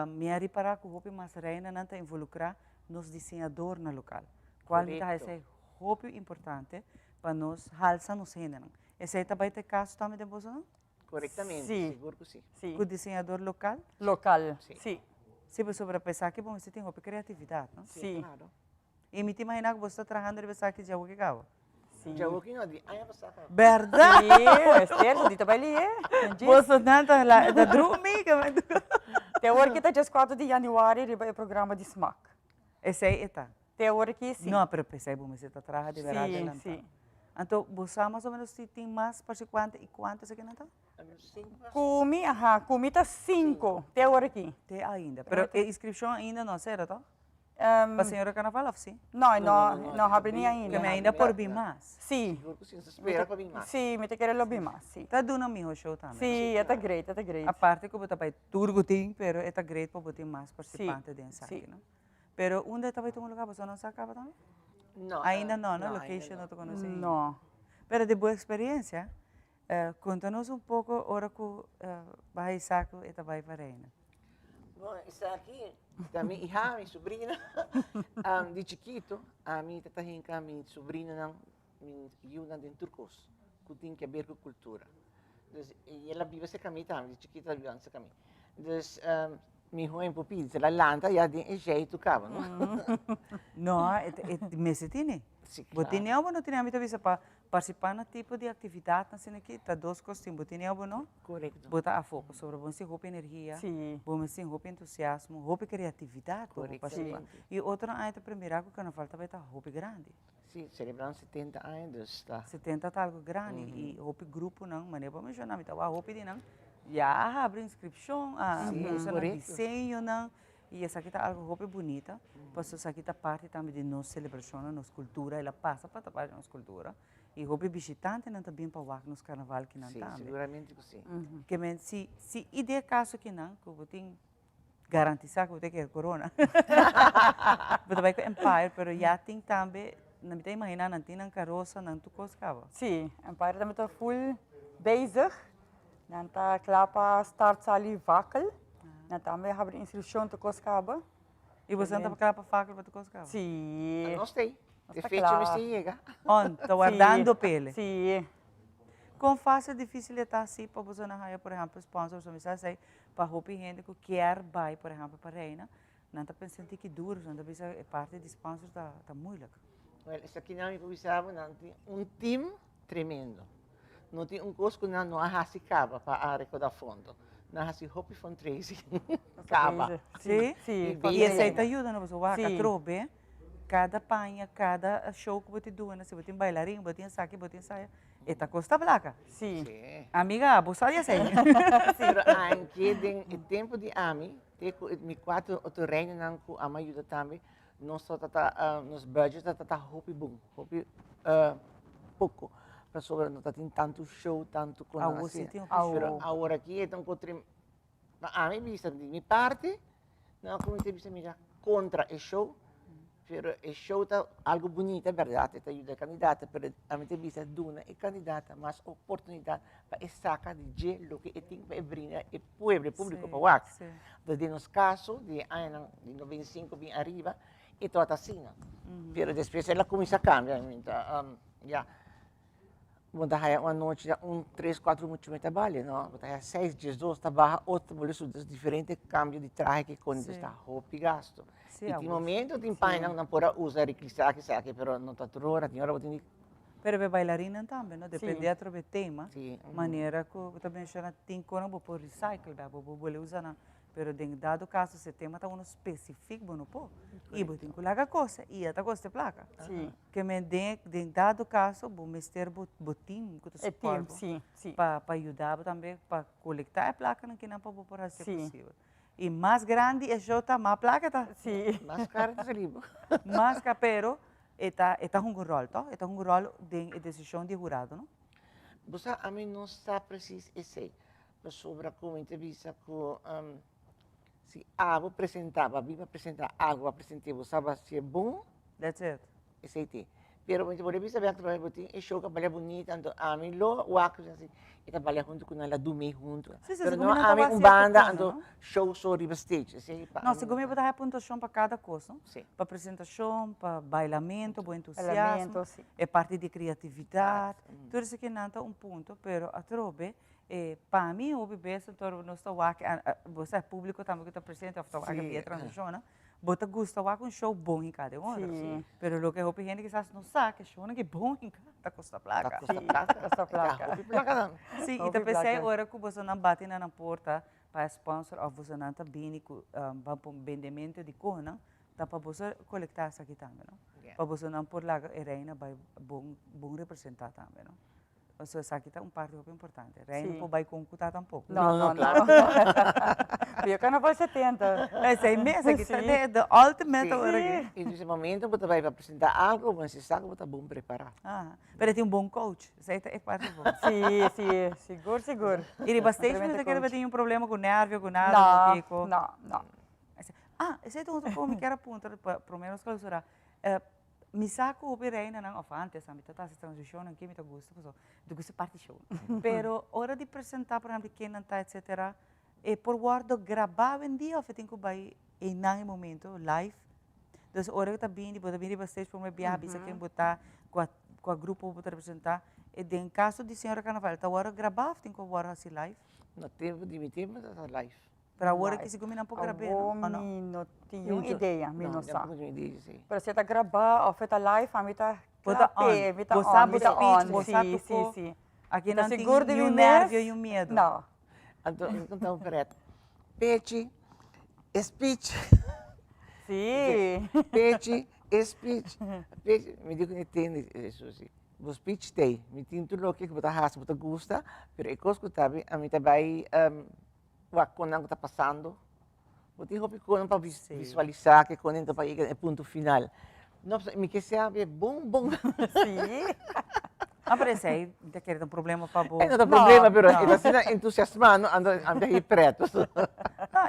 me ha reparado que o mais reina não está involucrar nos diseñadores no local. Qual é esse hopi importante para nós halsa nos género. Esse também é o caso também de você, não? Corretamente, Sim. seguro que sim. Sim. Com o diseñador local? Local, sim. Se você sobrepensar que bom, você tem hopi criatividade, não? Sim, claro. E me te imaginar que você está trabalhando e pensar que já o que acaba. Sim. Já o que não, aí você acaba. Verdade? Sim, Esther, dito ba liye? Você não está dormindo? Tem hora que está dia 4 de januário, riba o programa de SMAC. Esse aí está? Tem hora que sim. Não, mas pensei, você está trabalhando de verdade. Sim, sim. Então, você mais ou menos tem mais participantes e quantos aqui não está? Kumi está 5. Tem hora aqui. Tem ainda. Mas a inscrição ainda não será, tá? Para a senhora Carnaval, sim? Não abre nem ainda. Mas ainda por vir mais? Sim. Você espera para vir mais? Sim, me te quero vir mais, sim. Está dando um show também? Sim, é great, é great. A parte que você vai tudo tem, pero é great para botar mais participantes dentro aqui, não? Pero onde está vai tomar lugar, você não se acaba também? Não. Ainda não, não? Location não te conhece? Não. Pero de boa experiência, conta-nos pouco hora que vai saco e vai para aí. Bom, isso aqui, da minha irmã, minha sobrinha, de chiquito, a minha tatahinka, minha sobrinha, minha de Turcos, que tem que ver com cultura. E ela vive esse caminho também, de chiquita vive esse caminho. Então, minha irmã em Pupi, ela lanta e a de jeito cava, não? Não, é mesmo tem. Você tem algo não tem a vista para participar no tipo de atividade assim aqui, tá dois costumes, você tem algo não? Correto. Botar a foco sobre você roupa energia, você roupa entusiasmo, roupa criatividade, Correto. E outra ainda primeira que não falta vai estar roupa grande. Sim, celebrando 70 anos, tá? 70 tá algo grande e roupa grupo não, mas eu vou mencionar, então a roupa de não, já abre inscrição, usa desenho não. E essa aqui está algo roupa bonita, porque essa aqui está parte também de nossa celebração, nossa cultura, ela passa para a parte da nossa cultura. E roupa visitante não está bem para o nos carnaval que não está. Sim, seguramente que sim. Que se ideia caso que não, que eu tenho garantizar que eu tenho que corona. Mas vai com Empire, mas já tem também, não me imagina, não tem carroça, não tu coscava. Sim, Empire também está full bezig. Não está klaar para start ali wakkel. Nou, também abre inscrição to Coscaba. E você não está claro para faca para Coscaba? Sim. Não sei. De feito, me chega. Onde? Está guardando pele? Sim. Com fácil difícil estar assim para você não hire, por exemplo, sponsors, ou sei, para roupa e gente que quer buy, por exemplo, para reina. Não está pensando que duro, não está pensando parte de sponsors está muito legal. Well, isso aqui não me conversava, não tem time tremendo. Não tem coisa que não há se cava para arrecadar fundo. Não há se roupa from Tracy. Cava. Sim? Sim. E essa aí te ajuda, não? Você vai a trobe, cada panha, cada show que você doa, se você tem bailarinho, você tem saque, você tem saia. Eta costa placa. Sim. Amiga, você já sei. Pero anche no tempo de ami, mi quatro outro reino não com a ajuda também. Nós só nos budget tá roupa bom, roupa pouco. Para sobre não tem tanto show, tanto com a você tem agora aqui então contra a mim vista de minha parte, não como te vista minha contra o show. Pero o show tá algo bonito, é verdade, te ajuda a candidata, pero a mim te vista duna e candidata, mas oportunidade para sacar de gelo que tem para abrir e povo público para o wax. Desde nos casos de 95 bem arriba e toda assim. Pero depois ela começa a cambiar, já. Vamos uma noite, 3, 4 muito trabalho, não? Vamos 6 dias, 2 trabalho, outro bolso diferente, cambio de traje que quando está roupa e gasto. E tem momento, tem pai não pode usar reciclar, que pero não está trora, tem hora tem. Pero a bailarina também, não? Depende do tema, maneira que também chama tem como por recycle, vou usar na. Pero em dado caso, se tema está um específico, não pode. E você tem que colocar coisa, e até coisa de placa. Sim. Que me em dado caso, vou mestre botim, que tu suporta. Sim, sim. Para ajudar também, para coletar a placa, não que não pode por ser possível. E mais grande é jota, mais placa tá. Sim. Mais caro é livro. Mais capero, Esta um rol, to? Esta um rol de decisão de jurado, não? Você a mim não está preciso esse. Mas sobre como entrevista com se água apresentava, viva apresentar água, apresentei, você sabe se é bom? That's it. Esse aí. Pero muito por isso bem trabalhar botin, é show que trabalha bonito, então a mim lo waco assim, e trabalha junto com ela dormir junto. Pero não a mim banda, então show sobre o stage, assim. Não, se comigo botar a pontuação para cada coisa, para apresentação, para bailamento, bom entusiasmo, é parte de criatividade, tudo isso que não é ponto, pero a trobe para mim o bebê se torna não está waco, você é público também que está presente, está waco que é transição, bota gusta wa com show bom em cada hora. Sim. Pero lo que eu gente quizás não sabe que show não é bom em cada costa placa. Costa placa. Sim, e também sei hora que você não bate na porta para sponsor ou você não está bem com vendimento de coisa, tá para você coletar isso aqui também, não? Para você não por lá reina vai bom representar também, não? Isso aqui está parte muito importante. Reina não vai concutar tampouco. Não. Eu carnaval 70. Essa é imensa aqui, the ultimate hora aqui. E nesse momento você vai apresentar algo, mas você sabe que você está bom preparado. Mas tem bom coach, isso é parte boa. Sim, seguro. E bastante você quer ter problema com nervo, com nada, Não. Esse é outro ponto que era ponto, pelo menos clausurar. Mi saco o reina não antes a mitad se transição que me gusta, do que se parte show. Pero hora de apresentar por exemplo quem não está etc. Por guardo gravar em dia, eu tenho que vai em nenhum momento live. Então hora que está bem, vou vir bastante por me viajar, bisa quem botar com a grupo vou apresentar. E em caso de senhora carnaval, tá hora gravar, tenho que hora assim live. No tempo de tá live. Para a hora que se combina um pouco gravar, não tenho ideia, não sabe. Para você tá gravar, ou feita live, a mim tá sim. Aqui não tem um nervo e um medo. Não. Então, correto. Peixe, speech. Sim. Peixe, speech. Me digo que tem isso, assim. O speech tem. Me tem tudo o que você raça, você gosta, mas é coisa que sabe, a mim também o que está passando. Eu tenho que para visualizar que quando está aí é ponto final. Não, me quer saber bom. Sim. Mas aí, não quer ter um problema para você. Não tem problema, mas ele está entusiasmado, anda aí preto.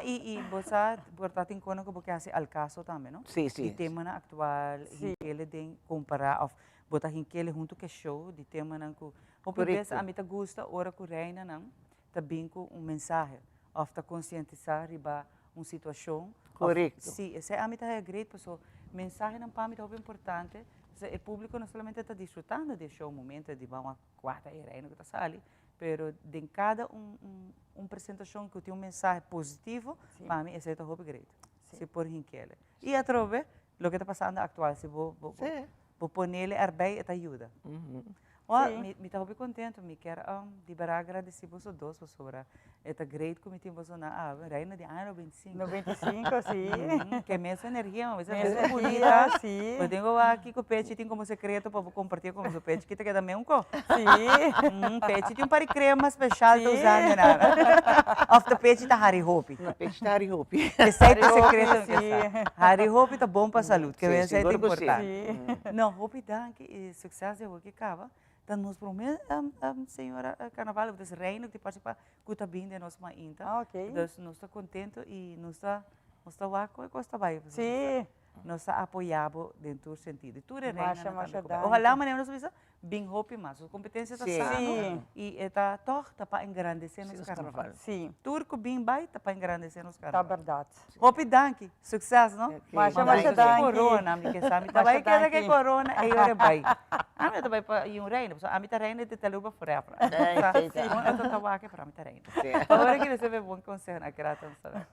E você, portanto, enquanto que você hace al caso também, não? Sim. De tema atual, ele tem comparar, botar ele junto com o show, de tema não que o primeiro a mim te gusta, hora que reina não, também com mensagem, ou está conscientizar riba uma situação. Correto. Sim, esse a mim é great, pessoal. Mensagem não para mim é importante. O público não somente está desfrutando do show, momento de uma quarta reina que está ali, pero de cada apresentação que tem mensagem positivo, para mim esse é o great. Se por ele. E a trove, o que está passando atual, se vou pôr nele arbeid, te ajuda. Me está muito contente, me quero agradecer vocês dois sobre esta great committee você na reina de ano 25. 95, sim. Que mesmo energia, mas é bonita. Sim. Eu tenho aqui com o peixe, tem como secreto para compartilhar com o peixe, que te queda mesmo com. Sim. Peixe tem um par de crema especial que usando nada. After peixe está Harry Hope. Peixe está Harry Hope. Receita secreta, sim. Harry Hope está bom para a saúde, que é importante. Não, Hope dá que sucesso é o que acaba. Então, nós prometemos, senhora Carnaval, você reina que participa, que está bem de nós ainda. Então, nós estamos contentes e nós estamos lá com a bem. Sim. Nós estamos apoiados dentro do sentido. Tudo é reina. Ojalá, mas nós vamos bem hope mais. A competência está sã e está para engrandecer nos Carnaval. Sim. Tudo que bem vai está para engrandecer nos Carnaval. Tá verdade. Hope danke, sucesso, não? Mas corona, me que sabe, tá vai que corona e ora vai. A mim também para um reino, a mim tá reino de taluba forever. Eu tô aqui para mim tá reino. Agora que você vê bom conselho na grata, sabe?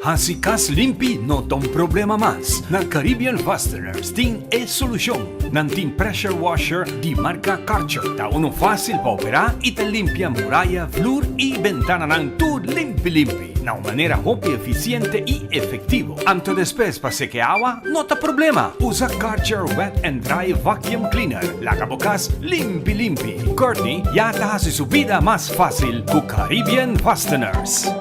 Hasikas limpi no tong problema mas. Na Caribbean Fasteners tin e solusyon. Nantin pressure washer di marca Karcher. Ta uno fácil pa operar e te limpia muralla, flur e ventana ng tu limpi-limpi. Na manera hopi eficiente e efectivo. Anto después pa seque agua, no ta problema. Usa Karcher Wet and Dry Vacuum Cleaner. Lagabukas limpi-limpi. Courtney yata hace su vida más fácil con Caribbean Fasteners.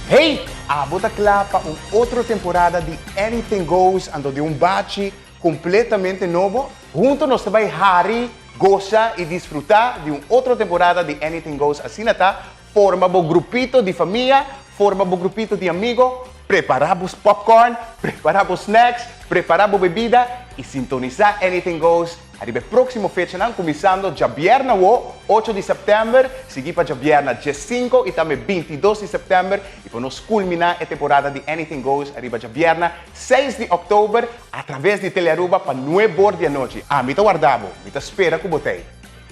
Hey, abota para outra temporada de Anything Goes, ando de batch completamente novo. Junto nós vai Harry, goza e desfrutar de outra temporada de Anything Goes. Assim tá, forma um grupito de família, forma um grupito de amigos, preparamos popcorn, preparamos snacks, preparamos bebida e sintonizar Anything Goes. Arriba próximo fecha, começando já viernes 8 de setembro, seguir para já viernes 5 e também 22 de setembro. E para nós culminar a temporada de Anything Goes, arriba já viernes 6 de outubro, através de Telearuba para 9 horas da noite. Me tá guardado, me tá espera que botei.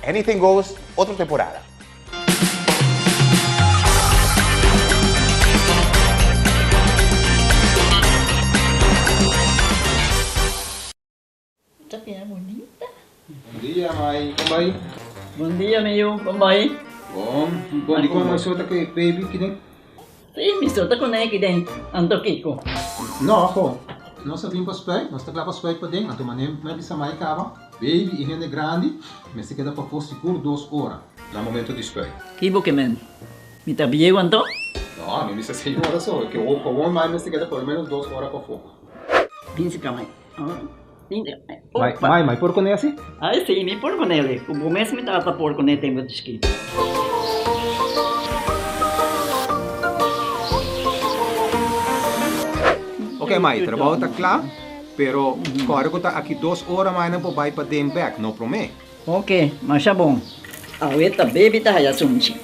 Anything Goes, outra temporada. Bom dia, Mai. Como vai? Bom dia, meu. Como vai? Bom. Bom, di ko may suot kay baby kini. Sim, me solta com ele dentro. Ando Kiko. No, ako. Nós sabemos para spray, nós tagla para spray para dentro. Anto manem, may bisa mai kava. Baby e rende grande, mas se queda para for seguro 2 horas. Na momento de spray. Kibo que men. Me tá bem quanto? No, me bisa 6 horas só. Que o com mais mas se queda por menos 2 horas para fogo. 15 kamay. Mai, por con esse? Ai, sim, me por com ele. O mês me trata por com ele, tenho descrito. Ok, Mai, trabalho tá claro, pero claro que tá aqui 2 horas mais não vai para dem back, não promete. Ok, mas tá bom. A outra baby tá já sunchi.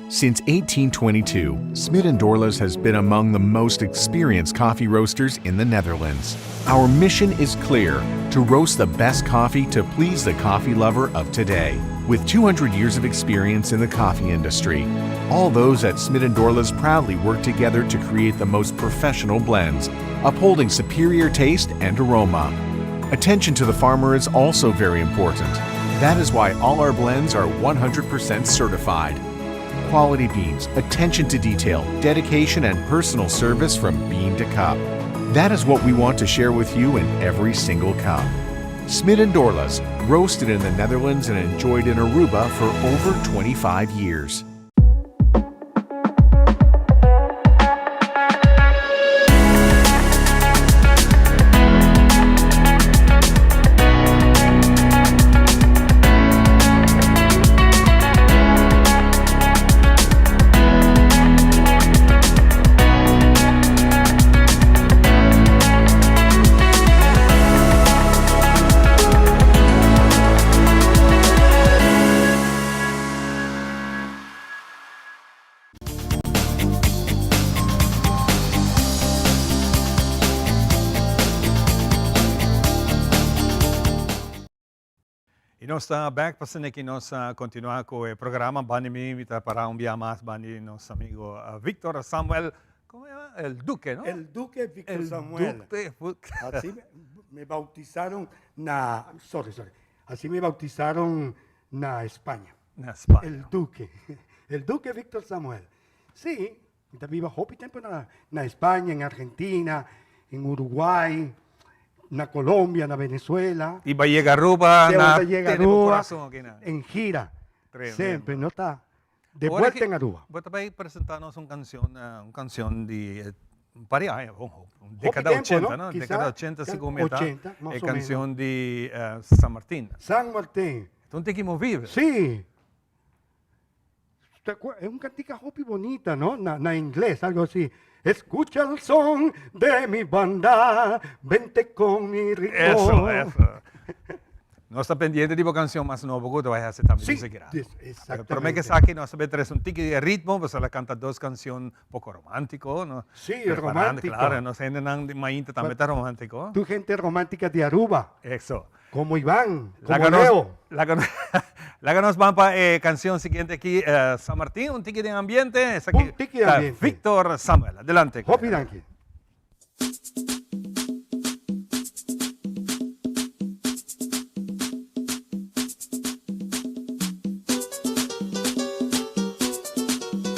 Since 1822, Smit & Dorlas has been among the most experienced coffee roasters in the Netherlands. Our mission is clear: to roast the best coffee to please the coffee lover of today. With 200 years of experience in the coffee industry, all those at Smit & Dorlas proudly work together to create the most professional blends, upholding superior taste and aroma. Attention to the farmer is also very important. That is why all our blends are 100% certified. Quality beans, attention to detail, dedication, and personal service from bean to cup. That is what we want to share with you in every single cup. Smit & Dorlas, roasted in the Netherlands and enjoyed in Aruba for over 25 years. E nós estamos back para que nós continuar com o programa. Bani me para dia mais bani nosso amigo Victor Samuel, como é el Duque, ¿no? El Duque Victor El Samuel. Así me bautizaron Así me bautizaron na España. Na España. El Duque Victor Samuel. Sí, Mita viva hopi tempo na España, en Argentina, en Uruguay, na Colombia, na Venezuela. Iba llega Aruba, Llega Aruba, en gira. Tremendo. Sempre, no está de Ahora vuelta que en Aruba. Vos também presentarnos una canción de década Hopi 80, tempo, ¿no? Quizá, Década 80, secondo metà, 80, más è o canción di San Martín. San Martín. Então tem que mover. Sí. Es un cantica hopi bonita, ¿no? Na inglés, algo así. Escucha el son de mi banda, vente con mi ritmo. Eso. No está pendiente tipo canción más nueva que vai a hacer también Sí, ese grado. exactamente. Pero me que saque no sabe tres un tique de ritmo, pues la canta dos canciones poco romántico, ¿no? Sí, Preparando, romántico. Claro, no sé, mainta también está romántico. Tu gente romántica de Aruba. Eso. Como Iván, La como Leo. que nos van para canción siguiente aquí, San Martín, un tique de ambiente. Es aquí, Un tique de ambiente. Víctor Samuel, adelante. Hopi Danke.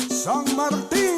San Martín.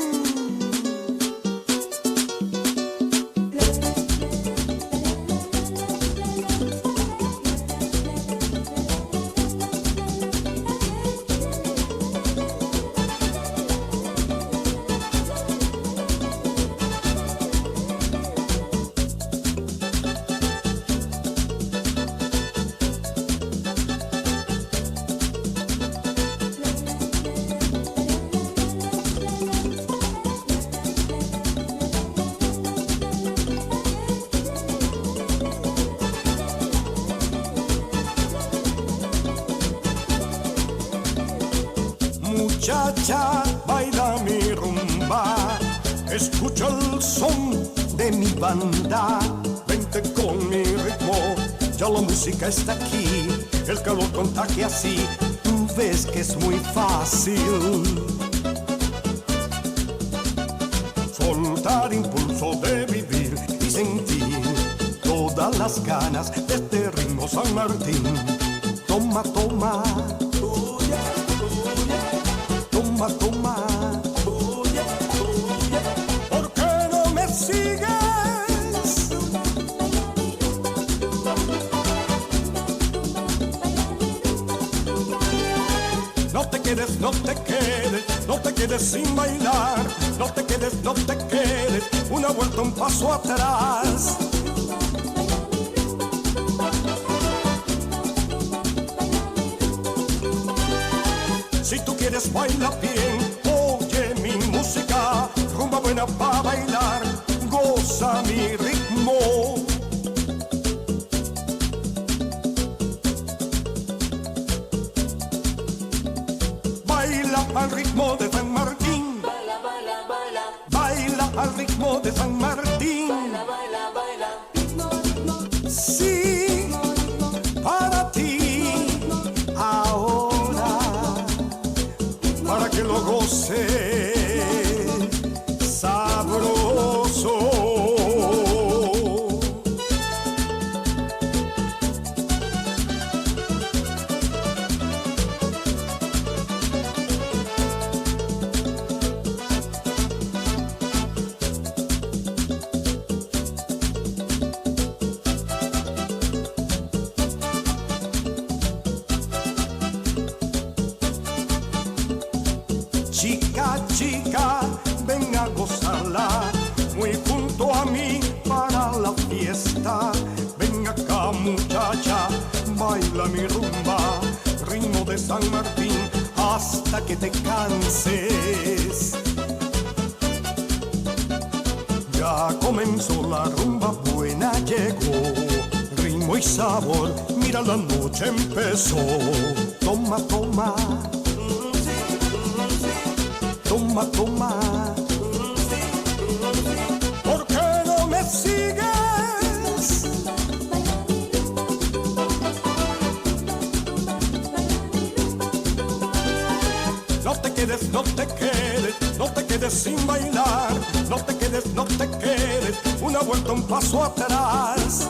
Muchacha, baila mi rumba, escucha el son de mi banda, vente con mi ritmo, ya la música está aquí, el calor contagia así, tú ves que es muy fácil. Soltar impulso de vivir y sentir todas las ganas de este ritmo San Martín. Toma, toma. Toma, toma, ¿por qué no me sigues? No te quedes, no te quedes, no te quedes sin bailar, no te quedes, no te quedes, una vuelta, un paso atrás. Si tú quieres baila bien, oye mi música, rumba buena para bailar, goza mi ritmo. Baila al ritmo de San Martín. Baila, baila, baila. Baila al ritmo de San Martín. Baila, baila, baila. Sí, para ti, ahora. Para que lo goce sabroso. Chica, chica, ven a gozarla, muy junto a mí para la fiesta. Ven acá muchacha, baila mi rumba, ritmo de San Martín, hasta que te canses. Ya comenzó la rumba buena, llegó ritmo y sabor, mira la noche empezó. Toma, toma. Toma, toma, ¿por qué no me sigues? No te quedes, no te quedes, no te quedes sin bailar, no te quedes, no te quedes, una vuelta, un paso atrás.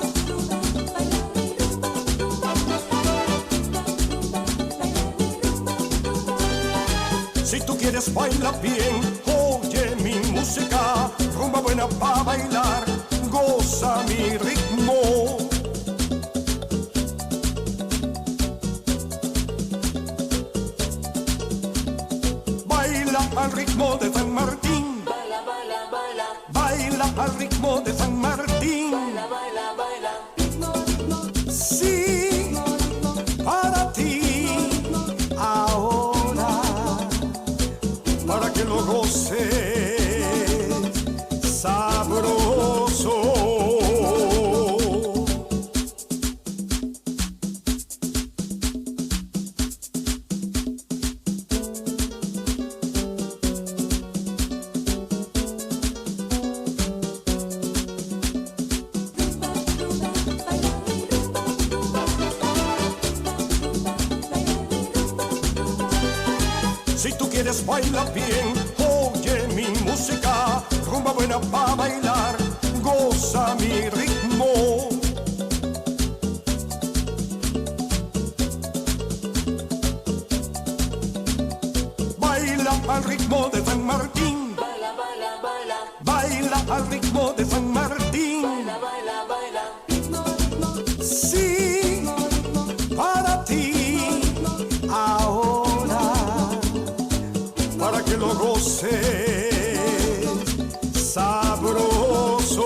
Si tú quieres baila bien, oye mi música, rumba buena para bailar, goza mi ritmo. Baila al ritmo de San Martín. Baila, baila, baila. Baila al ritmo de San Martín. Baila, baila, baila. Sí, para ti, ahora, para que lo goces sabroso. Si tú quieres bailar bien, oye mi música, rumba buena para bailar, goza mi ritmo. Baila al ritmo de San Martín. Baila, baila, baila. Baila al ritmo de San Martín. Baila, baila, baila. Sí, para ti, ahora, para que lo goces sabroso.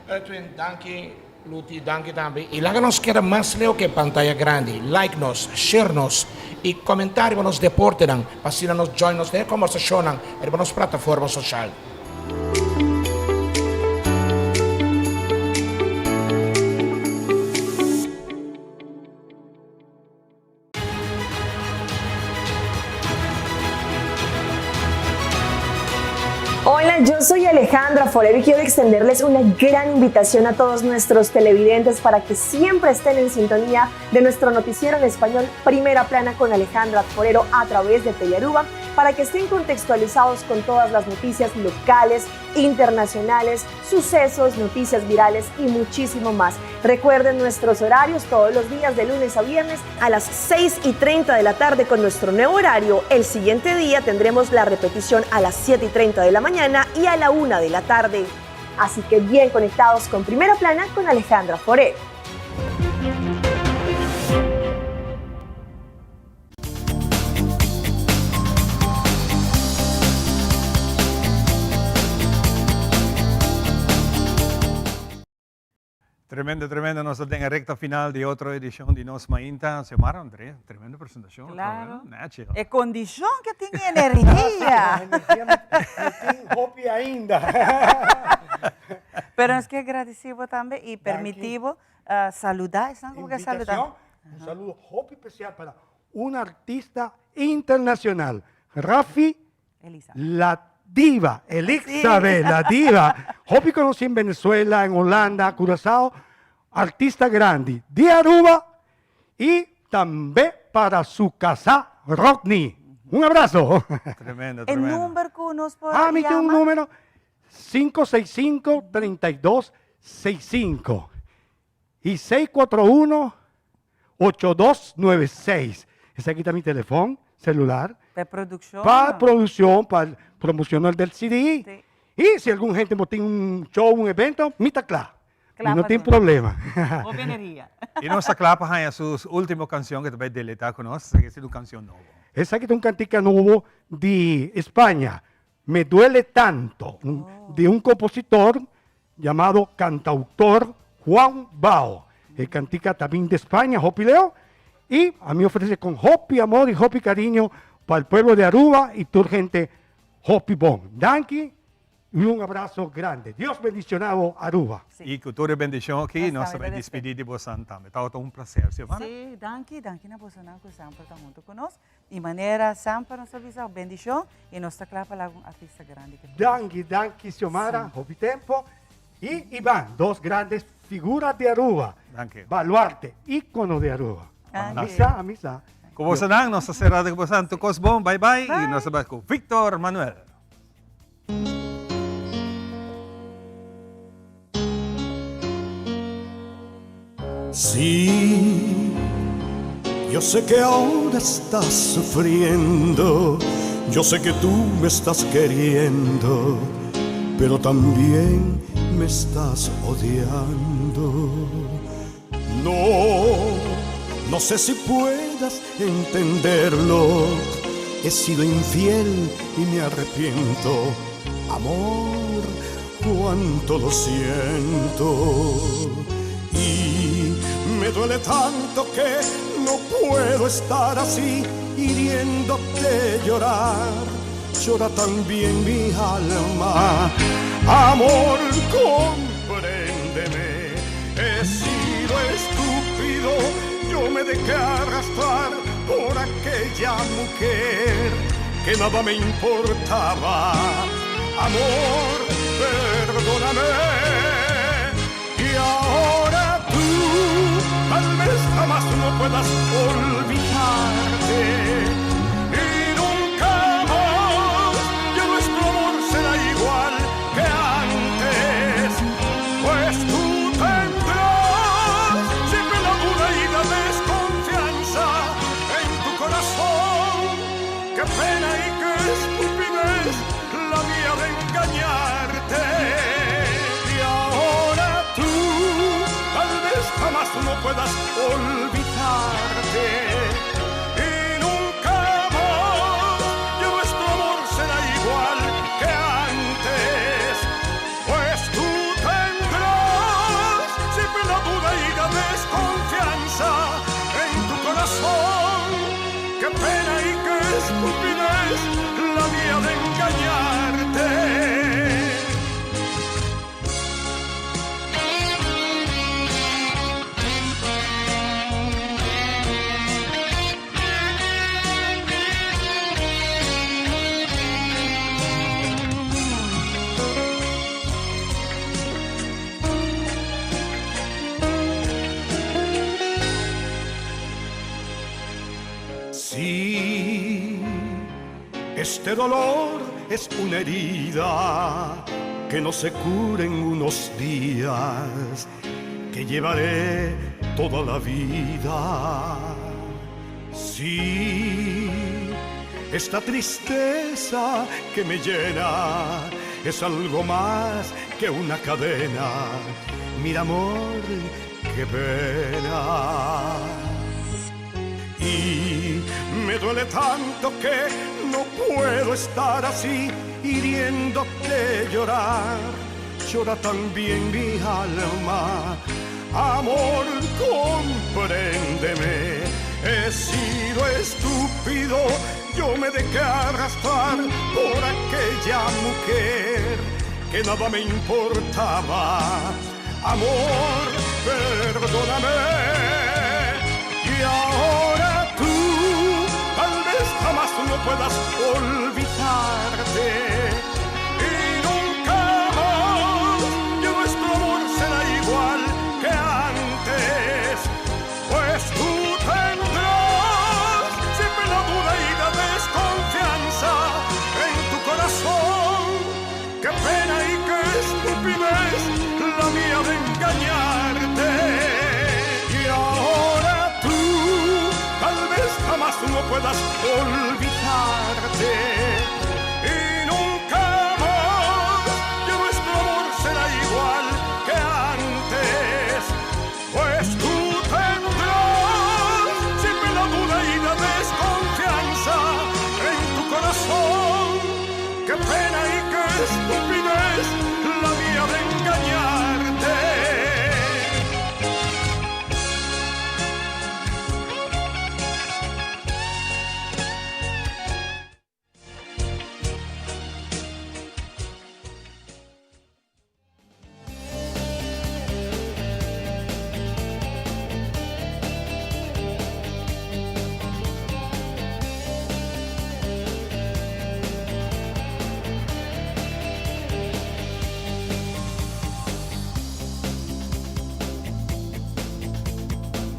Edwin, danke. Luti, danke también. Y láganos que era más leo que pantalla grande. Like nos, share nos y comentar nos deporten. Así nos join nos de conversación en las plataformas sociales. Hola, yo soy Alejandra Forero y quiero extenderles una gran invitación a todos nuestros televidentes para que siempre estén en sintonía de nuestro noticiero en español Primera Plana con Alejandra Forero a través de Telearuba, para que estén contextualizados con todas las noticias locales, internacionales, sucesos, noticias virales y muchísimo más. Recuerden nuestros horarios todos los días de lunes a viernes a las 6:30 de la tarde con nuestro nuevo horario. El siguiente día tendremos la repetición a las 7:30 de la mañana y a la 1 de la tarde. Así que bien conectados con Primera Plana con Alejandra Forero. Tremendo, tremendo. Nós estamos na recta final de outra edição de Nos Mainta. Semana, André, tremenda apresentação. Claro. Natural. É condição que tem energia. Tem hopi ainda. Pero es que agradecido también y permitivo saludar. ¿Saben cómo que saludar? Un saludo hopi especial para un artista internacional, Rafi, la diva, Elizabeth, la diva. Hopi conocí en Venezuela, en Holanda, Curazao, artista grande de Aruba y también para su casa, Rodney. Un abrazo. Tremendo, El tremendo. número que nos por Mi tiene un número 565-3265 y 641-8296. Ese aquí está mi teléfono celular. De producción. Para producción, para promocionar del CD. Y si algún gente tiene un show, un evento, me está claro. Y no tiene problema. Boa energia. E nossa clapa é a sua última canção que tu vai deletar conosco, que é uma canção nova. Esa aquí está un cantica nuevo de España. Me duele tanto. De un compositor llamado cantautor Juan Bao. El cantica también de España, Hopi Leo. Y a mí ofrece con Hopi amor y Hopi cariño para el pueblo de Aruba y tu gente Hopi Bon. Danke y un abrazo grande. Dios bendicionado Aruba. E cultura e bendição aqui, nós vamos despedir de você também. Tá um prazer, Silvana. Sim, danke na posição que sempre está junto conosco. De maneira sempre nos avisa bendição e nos clapa lá um artista grande. Danke, Xiomara, Hopi Tempo. Y Iván, dos grandes figuras de Aruba. Danke. Baluarte, ícono de Aruba. Danke. Misa. Com você não, nossa serada com você, Tucos Bom, bye bye. E nós vamos com Victor Manuel. Sí, yo sé que ahora estás sufriendo, yo sé que tú me estás queriendo, pero también me estás odiando. No sé si puedas entenderlo, he sido infiel y me arrepiento, amor, cuánto lo siento. Y me duele tanto que no puedo estar así, hiriéndote llorar. Llora también mi alma. Amor, compréndeme. He sido estúpido, yo me dejé arrastrar por aquella mujer que nada me importaba. Amor, perdóname. Y ahora tú tal vez jamás no puedas olvidarte y nunca más ya nuestro amor será igual que antes, pues tú tendrás siempre la duda y la desconfianza en tu corazón. Qué pena y qué estupidez la mía de engañarte. Y ahora tú tal vez jamás no puedas olvidarte y nunca más ya nuestro amor será igual que antes, pues tú tendrás siempre la duda y la desconfianza en tu corazón. Qué pena y qué estupidez la mía de engañarte. Sí, este dolor es una herida que no se cura en unos días, que llevaré toda la vida. Sí, esta tristeza que me llena es algo más que una cadena. Mira, amor, qué pena. Y me duele tanto que no puedo estar así, hiriéndote llorar. Llora también mi alma. Amor, compréndeme. He sido estúpido, yo me dejé arrastrar por aquella mujer que nada me importaba. Amor, perdóname. Y ahora tú tal vez jamás no puedas olvidarte y nunca más ya nuestro amor será igual que antes, pues tú tendrás siempre la duda y la desconfianza puedas olvidarte.